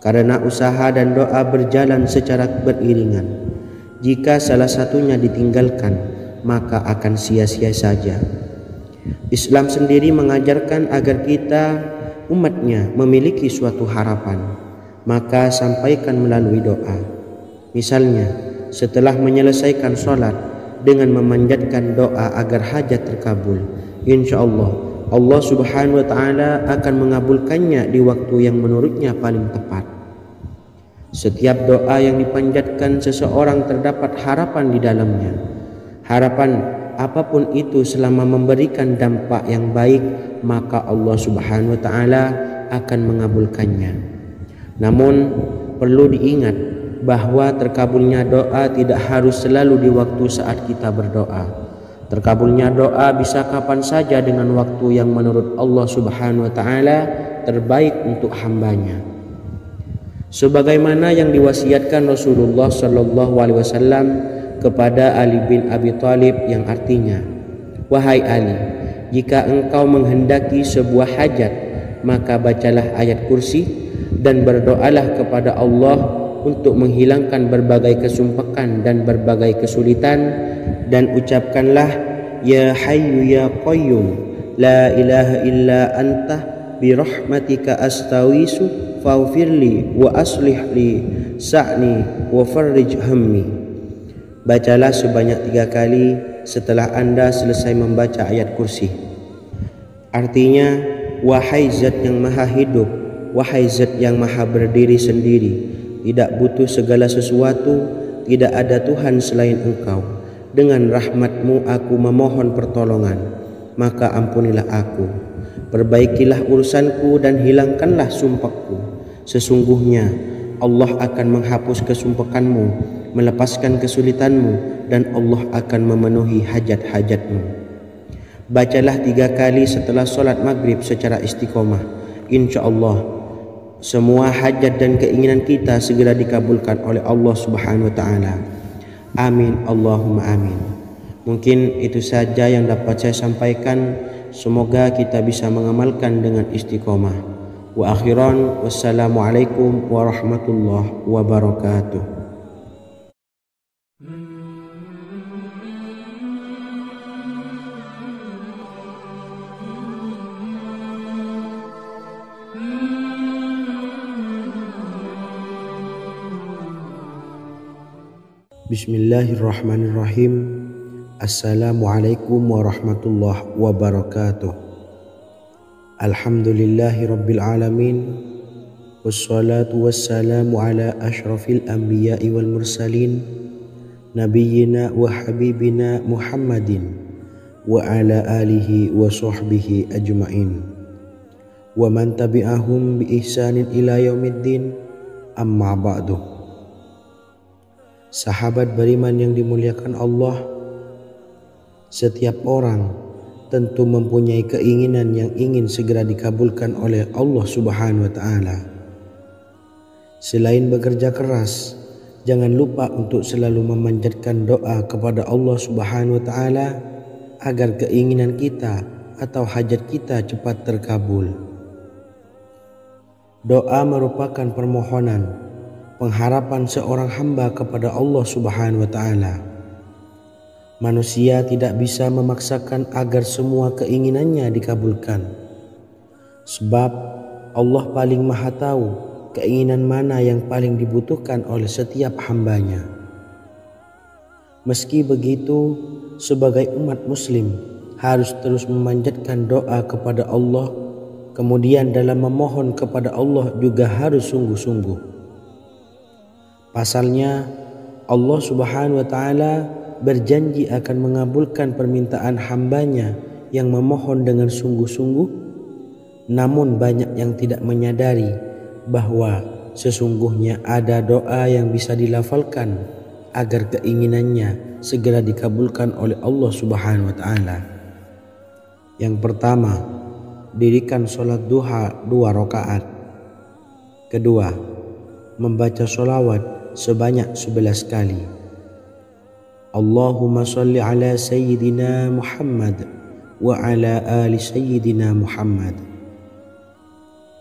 Karena usaha dan doa berjalan secara beriringan. Jika salah satunya ditinggalkan, maka akan sia-sia saja. Islam sendiri mengajarkan agar kita umatnya memiliki suatu harapan, maka sampaikan melalui doa. Misalnya, setelah menyelesaikan sholat dengan memanjatkan doa agar hajat terkabul, insya Allah subhanahu wa ta'ala akan mengabulkannya di waktu yang menurutnya paling tepat. Setiap doa yang dipanjatkan seseorang terdapat harapan di dalamnya. Harapan apapun itu selama memberikan dampak yang baik, maka Allah subhanahu wa ta'ala akan mengabulkannya. Namun perlu diingat bahwa terkabulnya doa tidak harus selalu di waktu saat kita berdoa. Terkabulnya doa bisa kapan saja dengan waktu yang menurut Allah subhanahu wa ta'ala terbaik untuk hambanya. Sebagaimana yang diwasiatkan Rasulullah sallallahu alaihi wasallam kepada Ali bin Abi Thalib, yang artinya, wahai Ali, jika engkau menghendaki sebuah hajat, maka bacalah ayat kursi dan berdoalah kepada Allah untuk menghilangkan berbagai kesumpakan dan berbagai kesulitan, dan ucapkanlah, ya hayyu ya qayyum la ilaha illa anta birahmatika astawisu faghfirli wa aslih li sa'ni wa farrij hammi. Bacalah sebanyak 3 kali setelah Anda selesai membaca ayat kursi. Artinya, wahai zat yang maha hidup, wahai zat yang maha berdiri sendiri, tidak butuh segala sesuatu, tidak ada Tuhan selain Engkau. Dengan rahmat-Mu aku memohon pertolongan, maka ampunilah aku. Perbaikilah urusanku dan hilangkanlah sumpahku. Sesungguhnya Allah akan menghapus kesumpahanmu, melepaskan kesulitanmu, dan Allah akan memenuhi hajat-hajatmu. Bacalah 3 kali setelah solat maghrib secara istiqomah. Insya Allah semua hajat dan keinginan kita segera dikabulkan oleh Allah subhanahu wa ta'ala. Amin Allahumma amin. Mungkin itu saja yang dapat saya sampaikan. Semoga kita bisa mengamalkan dengan istiqomah. Wa akhiran, wassalamualaikum warahmatullahi wabarakatuh. Bismillahirrahmanirrahim. Assalamualaikum warahmatullahi wabarakatuh. Alhamdulillahi rabbil alamin. Wassalatu wassalamu ala ashrafil anbiya'i wal mursalin, nabiyyina wa habibina Muhammadin wa ala alihi wa sahbihi ajma'in wa man tabi'ahum bi ihsanin ila yaumiddin, amma ba'du. Sahabat beriman yang dimuliakan Allah, setiap orang tentu mempunyai keinginan yang ingin segera dikabulkan oleh Allah Subhanahu wa Ta'ala. Selain bekerja keras, jangan lupa untuk selalu memanjatkan doa kepada Allah Subhanahu wa Ta'ala agar keinginan kita atau hajat kita cepat terkabul. Doa merupakan permohonan, pengharapan seorang hamba kepada Allah Subhanahu wa Ta'ala. Manusia tidak bisa memaksakan agar semua keinginannya dikabulkan, sebab Allah paling maha tahu keinginan mana yang paling dibutuhkan oleh setiap hambanya. Meski begitu, sebagai umat muslim harus terus memanjatkan doa kepada Allah, kemudian dalam memohon kepada Allah juga harus sungguh-sungguh. Pasalnya Allah Subhanahu wa Ta'ala berjanji akan mengabulkan permintaan hambanya yang memohon dengan sungguh-sungguh. Namun banyak yang tidak menyadari bahwa sesungguhnya ada doa yang bisa dilafalkan agar keinginannya segera dikabulkan oleh Allah Subhanahu wa Ta'ala. Yang pertama, dirikan sholat duha 2 rakaat. Kedua, membaca sholawat sebanyak 11 kali. Allahumma sholli ala sayyidina Muhammad wa ala ali sayyidina Muhammad.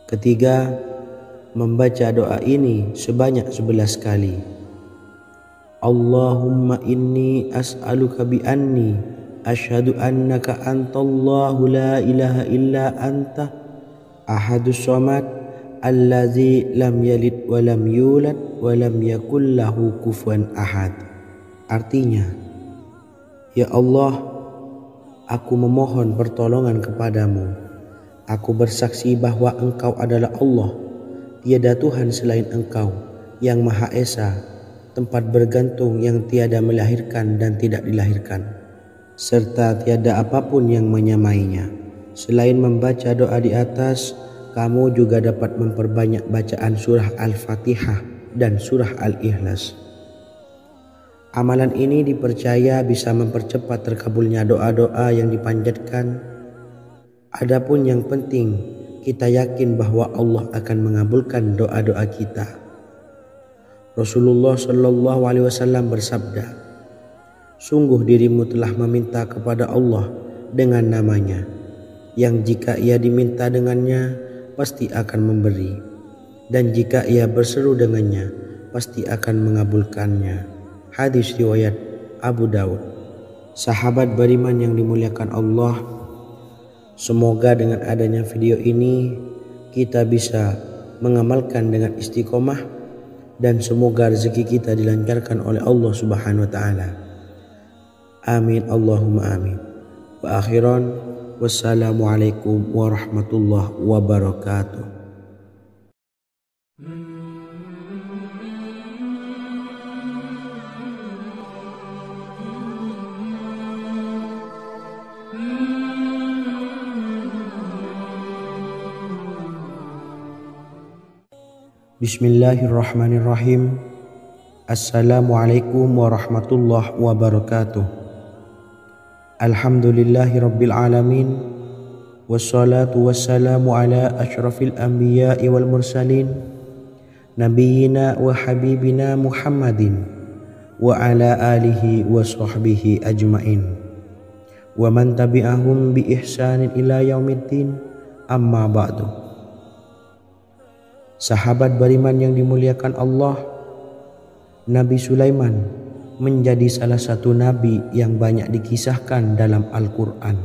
Ketiga, membaca doa ini sebanyak 11 kali. Allahumma inni as'aluka bi anni asyhadu annaka antallahu la ilaha illa anta ahadus samad allazi lam yalid wa lam yulad wa lam yakul lahu kufuwan ahad. Artinya, ya Allah, aku memohon pertolongan kepadamu. Aku bersaksi bahwa Engkau adalah Allah, tiada Tuhan selain Engkau, yang Maha Esa, tempat bergantung yang tiada melahirkan dan tidak dilahirkan, serta tiada apapun yang menyamainya. Selain membaca doa di atas, kamu juga dapat memperbanyak bacaan surah Al-Fatihah dan surah Al-Ikhlas. Amalan ini dipercaya bisa mempercepat terkabulnya doa-doa yang dipanjatkan. Adapun yang penting, kita yakin bahwa Allah akan mengabulkan doa-doa kita. Rasulullah Shallallahu Alaihi Wasallam bersabda, sungguh dirimu telah meminta kepada Allah dengan namanya, yang jika ia diminta dengannya, pasti akan memberi, dan jika ia berseru dengannya, pasti akan mengabulkannya. Hadis riwayat Abu Dawud. Sahabat beriman yang dimuliakan Allah, semoga dengan adanya video ini kita bisa mengamalkan dengan istiqomah, dan semoga rezeki kita dilancarkan oleh Allah Subhanahu wa Ta'ala. Amin Allahumma amin. Wa akhiran, wassalamualaikum warahmatullahi wabarakatuh. Bismillahirrahmanirrahim. Assalamualaikum warahmatullahi wabarakatuh. Alhamdulillahi rabbil alamin. Wassalatu wassalamu ala ashrafil anbiya'i wal mursalin, nabiyyina wa habibina Muhammadin wa ala alihi wa sahbihi ajma'in wa man tabi'ahum bi ihsanin ila yaumiddin, amma ba'du. Sahabat beriman yang dimuliakan Allah, Nabi Sulaiman menjadi salah satu nabi yang banyak dikisahkan dalam Al-Quran.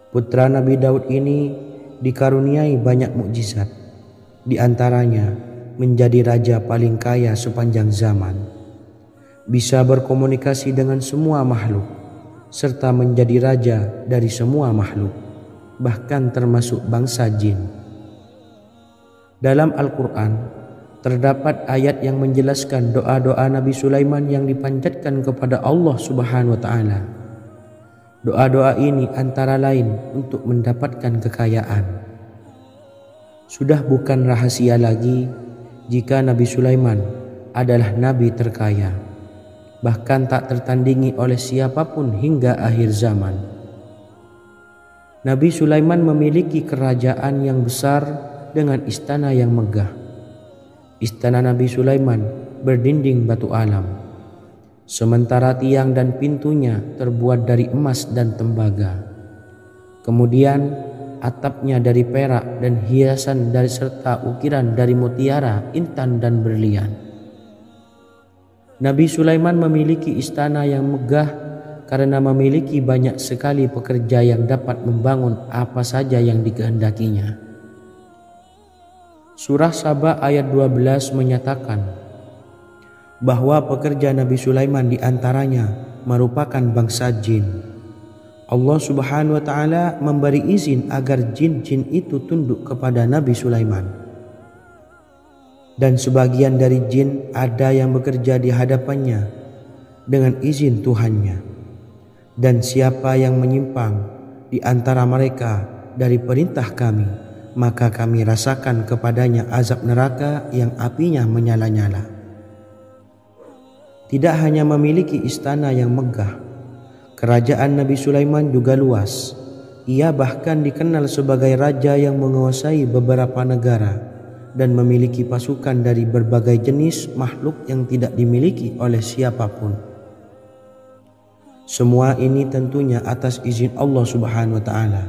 Putra Nabi Daud ini dikaruniai banyak mukjizat, di antaranya menjadi raja paling kaya sepanjang zaman. bisa berkomunikasi dengan semua makhluk, serta menjadi raja dari semua makhluk, bahkan termasuk bangsa jin. Dalam Al-Quran terdapat ayat yang menjelaskan doa-doa Nabi Sulaiman yang dipanjatkan kepada Allah Subhanahu wa Ta'ala. Doa-doa ini antara lain untuk mendapatkan kekayaan. Sudah bukan rahasia lagi jika Nabi Sulaiman adalah nabi terkaya, bahkan tak tertandingi oleh siapapun hingga akhir zaman. Nabi Sulaiman memiliki kerajaan yang besar dengan istana yang megah. Istana Nabi Sulaiman berdinding batu alam, sementara tiang dan pintunya terbuat dari emas dan tembaga. Kemudian atapnya dari perak dan hiasan dari serta ukiran dari mutiara, intan dan berlian. Nabi Sulaiman memiliki istana yang megah karena memiliki banyak sekali pekerja yang dapat membangun apa saja yang dikehendakinya. Surah Saba ayat 12 menyatakan bahwa pekerja Nabi Sulaiman diantaranya merupakan bangsa jin. Allah Subhanahu wa Ta'ala memberi izin agar jin-jin itu tunduk kepada Nabi Sulaiman. Dan sebagian dari jin ada yang bekerja di hadapannya dengan izin Tuhannya. Dan siapa yang menyimpang di antara mereka dari perintah kami, maka kami rasakan kepadanya azab neraka yang apinya menyala-nyala. Tidak hanya memiliki istana yang megah, kerajaan Nabi Sulaiman juga luas. Ia bahkan dikenal sebagai raja yang menguasai beberapa negara dan memiliki pasukan dari berbagai jenis makhluk yang tidak dimiliki oleh siapapun. Semua ini tentunya atas izin Allah Subhanahu wa Ta'ala.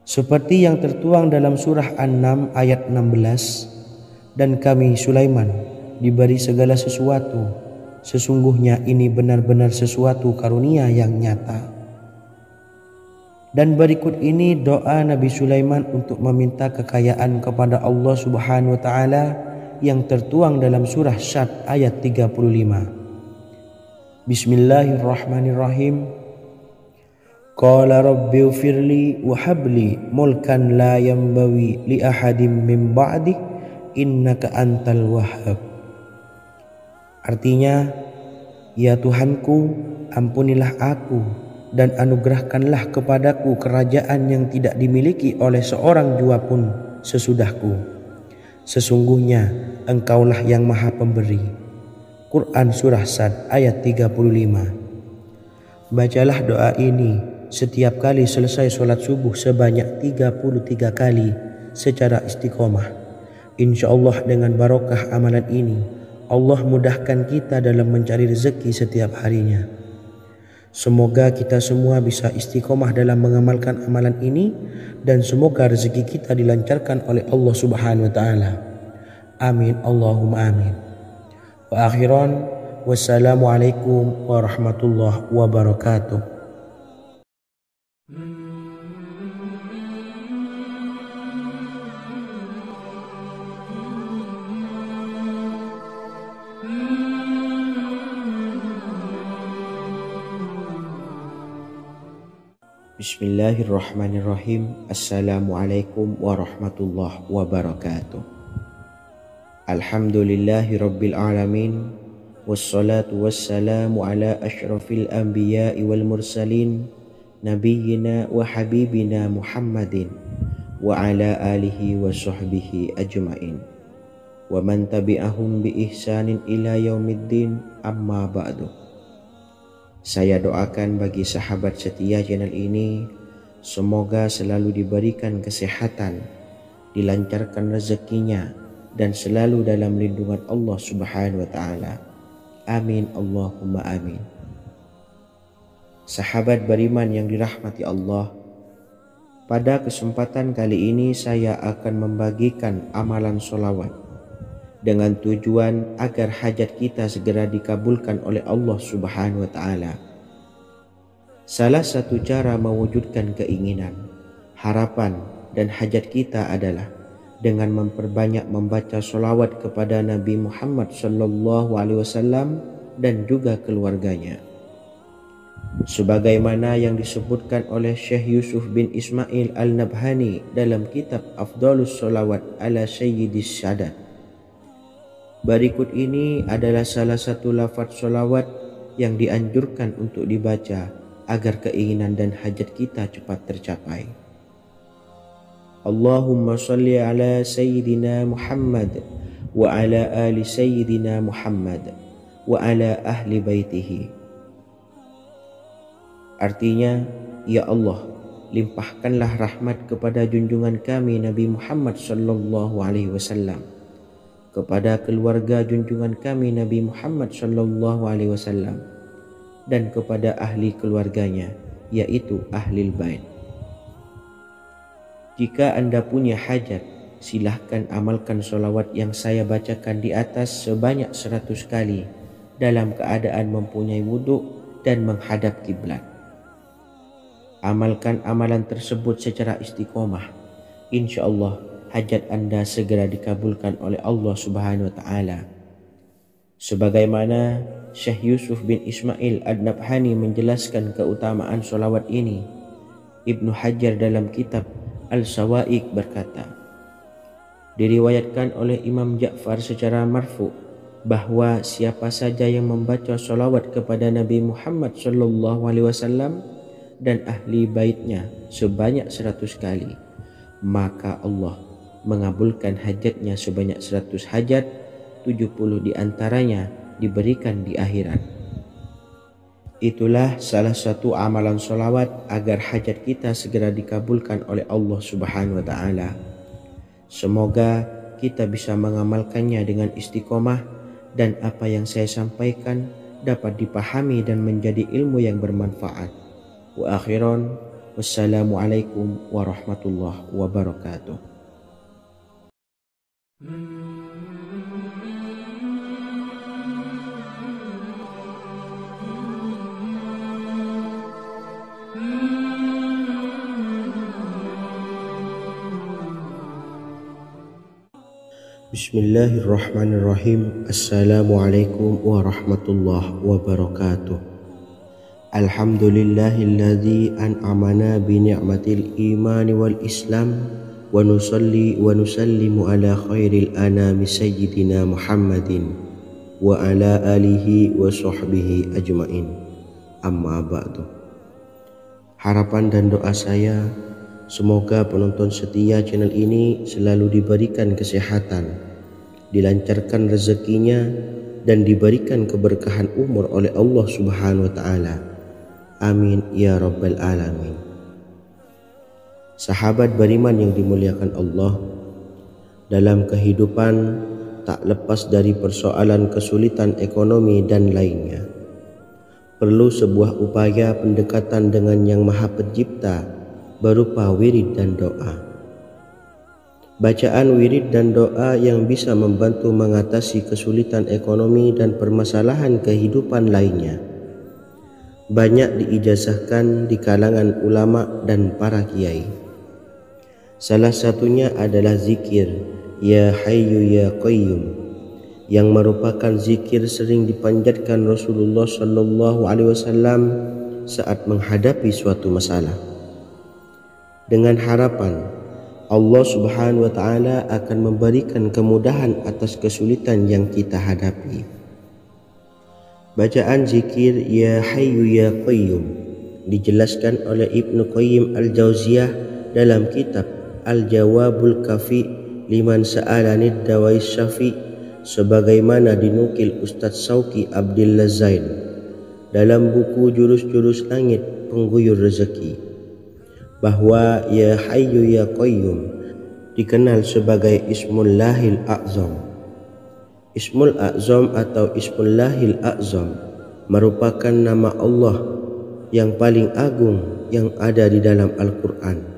Seperti yang tertuang dalam surah An-Naml ayat 16, dan kami Sulaiman diberi segala sesuatu, sesungguhnya ini benar-benar sesuatu karunia yang nyata. Dan berikut ini doa Nabi Sulaiman untuk meminta kekayaan kepada Allah Subhanahu wa Ta'ala yang tertuang dalam surah Syad ayat 35. Bismillahirrahmanirrahim. Qala rabbi ufirli wa habli mulkan la yanbawi li ahadim min ba'di innaka antal wahhab. Artinya, ya Tuhanku, ampunilah aku dan anugerahkanlah kepadaku kerajaan yang tidak dimiliki oleh seorang jua pun sesudahku. Sesungguhnya Engkaulah yang Maha Pemberi. Quran Surah Sad ayat 35. Bacalah doa ini setiap kali selesai sholat subuh sebanyak 33 kali secara istiqomah. Insya Allah dengan barokah amalan ini, Allah mudahkan kita dalam mencari rezeki setiap harinya. Semoga kita semua bisa istiqomah dalam mengamalkan amalan ini, dan semoga rezeki kita dilancarkan oleh Allah Subhanahu wa Ta'ala. Amin Allahumma amin. Wa akhiran, wassalamualaikum warahmatullahi wabarakatuh. Bismillahirrahmanirrahim. Assalamualaikum warahmatullahi wabarakatuh. Alhamdulillahi rabbil alamin. Wassalatu wassalamu ala ashrafil anbiya'i wal mursalin, nabiyyina wa habibina Muhammadin wa ala alihi wa sahbihi ajma'in wa man tabi'ahum bi ihsanin ila yaumiddin, amma ba'du. Saya doakan bagi sahabat setia channel ini, semoga selalu diberikan kesehatan, dilancarkan rezekinya, dan selalu dalam lindungan Allah Subhanahu wa Ta'ala. Amin Allahumma amin. Sahabat beriman yang dirahmati Allah, pada kesempatan kali ini saya akan membagikan amalan sholawat dengan tujuan agar hajat kita segera dikabulkan oleh Allah Subhanahu wa Ta'ala. Salah satu cara mewujudkan keinginan, harapan, dan hajat kita adalah dengan memperbanyak membaca solawat kepada Nabi Muhammad SAW dan juga keluarganya. Sebagaimana yang disebutkan oleh Syekh Yusuf bin Ismail Al-Nabhani dalam kitab Afdalus Solawat ala Sayyidis Sadat. Berikut ini adalah salah satu lafaz solawat yang dianjurkan untuk dibaca agar keinginan dan hajat kita cepat tercapai. Allahumma salli ala Sayyidina Muhammad wa ala ali Sayyidina Muhammad wa ala ahli baitihi. Artinya, ya Allah, limpahkanlah rahmat kepada junjungan kami Nabi Muhammad SAW, kepada keluarga junjungan kami Nabi Muhammad SAW, dan kepada ahli keluarganya, yaitu ahlil bait. Jika Anda punya hajat, silahkan amalkan solawat yang saya bacakan di atas sebanyak 100 kali dalam keadaan mempunyai wudhu dan menghadap kiblat. Amalkan amalan tersebut secara istiqomah. Insya Allah hajat Anda segera dikabulkan oleh Allah Subhanahu wa Ta'ala. Sebagaimana Syekh Yusuf bin Ismail Ad-Nabhani menjelaskan keutamaan solawat ini, Ibnu Hajar dalam kitab Al-Sawa'iq berkata, diriwayatkan oleh Imam Ja'far secara marfu bahwa siapa saja yang membaca solawat kepada Nabi Muhammad SAW dan ahli baitnya sebanyak 100 kali, maka Allah mengabulkan hajatnya sebanyak 100 hajat, 70 diantaranya diberikan di akhirat. Itulah salah satu amalan solawat agar hajat kita segera dikabulkan oleh Allah Subhanahu wa Ta'ala. Semoga kita bisa mengamalkannya dengan istiqomah dan apa yang saya sampaikan dapat dipahami dan menjadi ilmu yang bermanfaat. Wa akhiran, wassalamualaikum warahmatullahi wabarakatuh. Bismillahirrahmanirrahim. Assalamualaikum warahmatullahi wabarakatuh. Alhamdulillahilladzi an'amana bi ni'matil imani wal islam wa nusalli wa nusallimu ala khairil anami sayyidina Muhammadin wa ala alihi wa sahbihi ajmain. Amma ba'du. Harapan dan doa saya, semoga penonton setia channel ini selalu diberikan kesehatan, dilancarkan rezekinya, dan diberikan keberkahan umur oleh Allah Subhanahu wa Ta'ala. Amin ya rabbal alamin. Sahabat beriman yang dimuliakan Allah, dalam kehidupan tak lepas dari persoalan kesulitan ekonomi dan lainnya. Perlu sebuah upaya pendekatan dengan Yang Maha Pencipta berupa wirid dan doa. Bacaan wirid dan doa yang bisa membantu mengatasi kesulitan ekonomi dan permasalahan kehidupan lainnya banyak diijazahkan di kalangan ulama dan para kiai. Salah satunya adalah zikir Ya Hayyu Ya Qayyum, yang merupakan zikir sering dipanjatkan Rasulullah SAW saat menghadapi suatu masalah, dengan harapan Allah Subhanahu wa Ta'ala akan memberikan kemudahan atas kesulitan yang kita hadapi. Bacaan zikir Ya Hayyu Ya Qayyum dijelaskan oleh Ibnu Qayyim Al-Jauziyah dalam kitab Al-Jawabul Kafi liman sa'alanid dawais syafi, sebagaimana dinukil Ustadz Sauki Abdillah Zain dalam buku Jurus-Jurus Langit Pengguyur Rezeki, bahwa Ya Hayyu Ya Qayyum dikenal sebagai Ismullahil A'zam. Ismul A'zam atau Ismullahil A'zam merupakan nama Allah yang paling agung yang ada di dalam Al-Quran.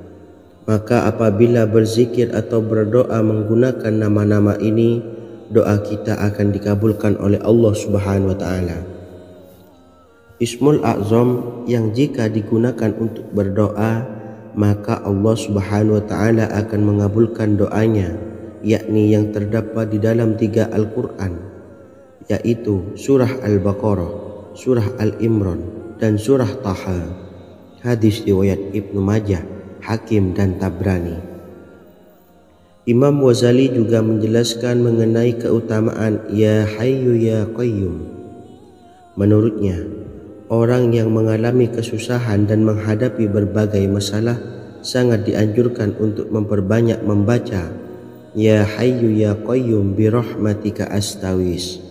Maka apabila berzikir atau berdoa menggunakan nama-nama ini, doa kita akan dikabulkan oleh Allah Subhanahu wa Ta'ala. Ismul A'zam yang jika digunakan untuk berdoa, maka Allah Subhanahu wa Ta'ala akan mengabulkan doanya yakni yang terdapat di dalam 3 Al-Quran, yaitu surah Al-Baqarah, surah Al-Imran, dan surah Taha. Hadis riwayat Ibnu Majah, Hakim, dan Tabrani. Imam Ghazali juga menjelaskan mengenai keutamaan Ya Hayyu Ya Qayyum. Menurutnya, orang yang mengalami kesusahan dan menghadapi berbagai masalah sangat dianjurkan untuk memperbanyak membaca Ya Hayyu Ya Qayyum bi rahmatika astaghis,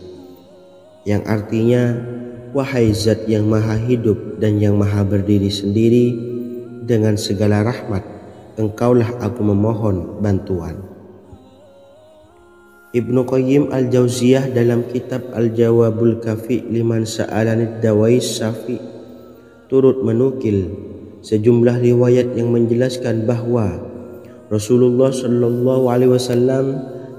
yang artinya, wahai zat yang maha hidup dan yang maha berdiri sendiri, dengan segala rahmat engkaulah aku memohon bantuan. Ibnu Qayyim Al-Jauziyah dalam kitab Al-Jawabul Kafi liman sa'alanid dawais syafi turut menukil sejumlah riwayat yang menjelaskan bahwa Rasulullah Shallallahu Alaihi Wasallam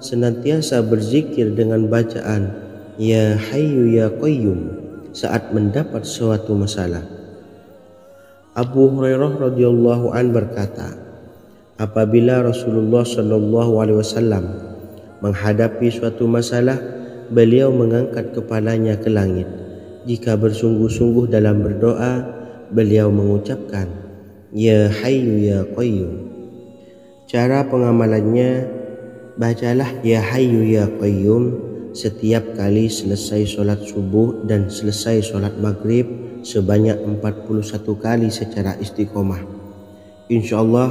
senantiasa berzikir dengan bacaan Ya Hayyu Ya Qayyum saat mendapat suatu masalah. Abu Hurairah radhiyallahu an berkata, apabila Rasulullah Shallallahu Alaihi Wasallam menghadapi suatu masalah, beliau mengangkat kepalanya ke langit. Jika bersungguh-sungguh dalam berdoa, beliau mengucapkan Ya Hayyu Ya Qayyum. Cara pengamalannya, bacalah Ya Hayyu Ya Qayyum setiap kali selesai sholat subuh dan selesai sholat maghrib sebanyak 41 kali secara istiqomah. Insyaallah,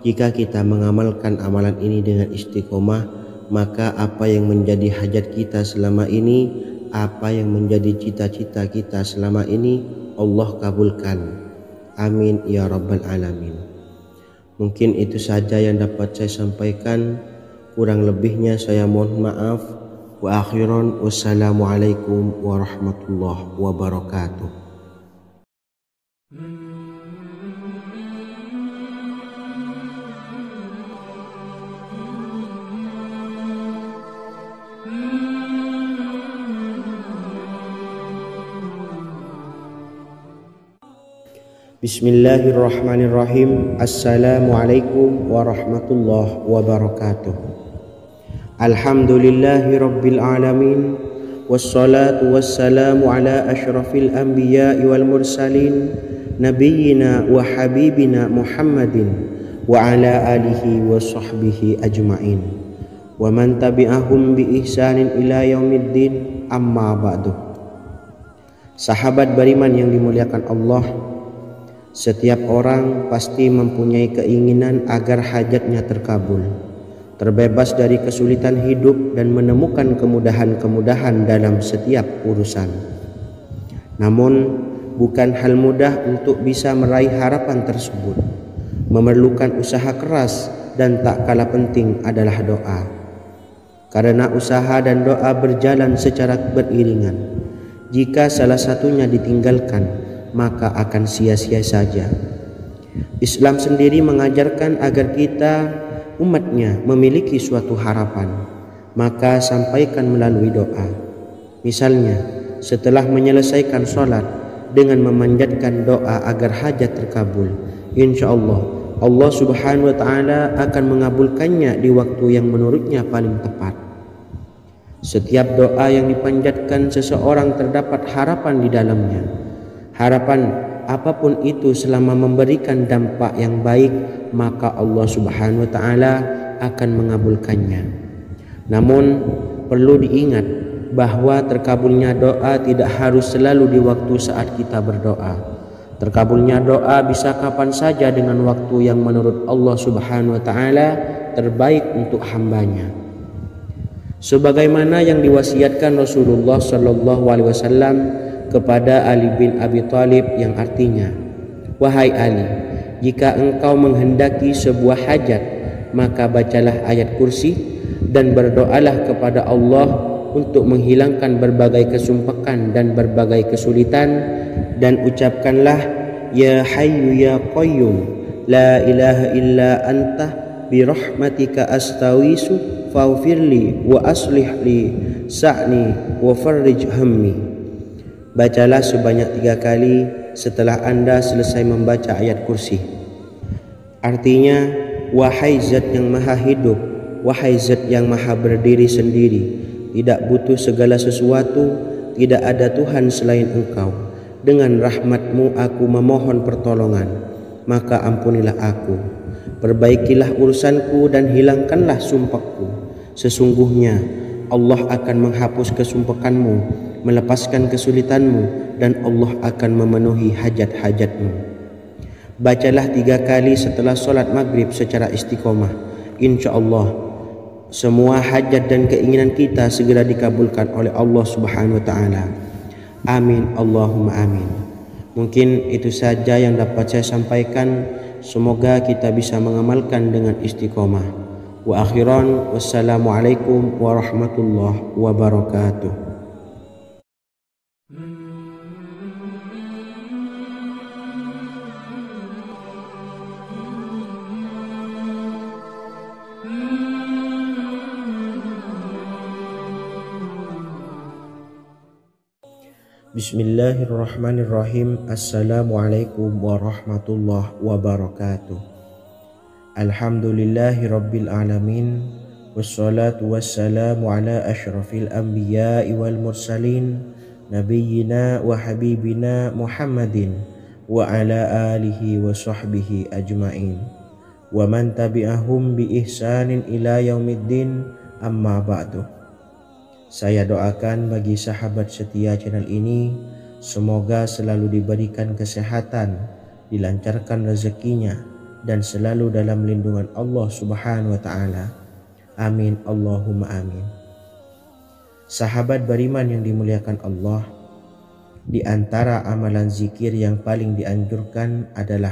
jika kita mengamalkan amalan ini dengan istiqomah, maka apa yang menjadi hajat kita selama ini, apa yang menjadi cita-cita kita selama ini, Allah kabulkan. Amin ya rabbal alamin. Mungkin itu saja yang dapat saya sampaikan. Kurang lebihnya saya mohon maaf. Wa akhiran, wassalamualaikum warahmatullahi wabarakatuh. Bismillahirrahmanirrahim. Assalamualaikum warahmatullahi wabarakatuh. Alhamdulillahi rabbil alamin, wassalatu wassalamu ala ashrafil anbiya'i wal mursalin, nabiyyina wa habibina Muhammadin wa ala alihi wa sahbihi ajma'in, wa man tabi'ahum bi ihsanin ila yaumiddin, amma ba'du. Sahabat beriman yang dimuliakan Allah, setiap orang pasti mempunyai keinginan agar hajatnya terkabul, terbebas dari kesulitan hidup dan menemukan kemudahan-kemudahan dalam setiap urusan. Namun, bukan hal mudah untuk bisa meraih harapan tersebut. Memerlukan usaha keras dan tak kalah penting adalah doa. Karena usaha dan doa berjalan secara beriringan. Jika salah satunya ditinggalkan, maka akan sia-sia saja. Islam sendiri mengajarkan agar kita umatnya memiliki suatu harapan, maka sampaikan melalui doa. Misalnya, setelah menyelesaikan sholat dengan memanjatkan doa agar hajat terkabul, insyaallah Allah Subhanahu wa Ta'ala akan mengabulkannya di waktu yang menurutnya paling tepat. Setiap doa yang dipanjatkan seseorang terdapat harapan di dalamnya. Harapan apapun itu selama memberikan dampak yang baik, maka Allah Subhanahu wa Ta'ala akan mengabulkannya. Namun perlu diingat bahwa terkabulnya doa tidak harus selalu di waktu saat kita berdoa. Terkabulnya doa bisa kapan saja dengan waktu yang menurut Allah Subhanahu wa Ta'ala terbaik untuk hambanya. Sebagaimana yang diwasiatkan Rasulullah Shallallahu Alaihi Wasallam kepada Ali bin Abi Thalib, yang artinya, wahai Ali, jika engkau menghendaki sebuah hajat, maka bacalah ayat kursi dan berdoalah kepada Allah untuk menghilangkan berbagai kesumpakan dan berbagai kesulitan, dan ucapkanlah Ya Hayyu Ya Qayyum, la ilaha illa anta bi rahmatika astawisu faghfirli wa aslih li sa'ni wa farrij hammi. Bacalah sebanyak 3 kali setelah Anda selesai membaca ayat kursi. Artinya, wahai zat yang maha hidup wahai Zat yang maha berdiri sendiri, tidak butuh segala sesuatu, tidak ada Tuhan selain Engkau. Dengan rahmat-Mu aku memohon pertolongan, maka ampunilah aku. Perbaikilah urusanku dan hilangkanlah sumpahku. Sesungguhnya Allah akan menghapus kesumpahanmu, melepaskan kesulitanmu, dan Allah akan memenuhi hajat-hajatmu. Bacalah 3 kali setelah solat maghrib secara istiqomah. Insya Allah semua hajat dan keinginan kita segera dikabulkan oleh Allah Subhanahu wa Ta'ala. Amin Allahumma amin. Mungkin itu saja yang dapat saya sampaikan. Semoga kita bisa mengamalkan dengan istiqomah. Wa akhiran, wassalamualaikum warahmatullahi wabarakatuh. Bismillahirrahmanirrahim. Assalamualaikum warahmatullahi wabarakatuh. Alhamdulillahi rabbil alamin. Wassalatu wassalamu ala ashrafil anbiya'i wal mursalin, nabiyyina wa habibina Muhammadin wa ala alihi wa sahbihi ajma'in, wa man tabi'ahum bi ihsanin ila yaumiddin, amma ba'du. Saya doakan bagi sahabat setia channel ini, semoga selalu diberikan kesehatan, dilancarkan rezekinya, dan selalu dalam lindungan Allah Subhanahu wa Ta'ala. Amin Allahumma amin. Sahabat beriman yang dimuliakan Allah, di antara amalan zikir yang paling dianjurkan adalah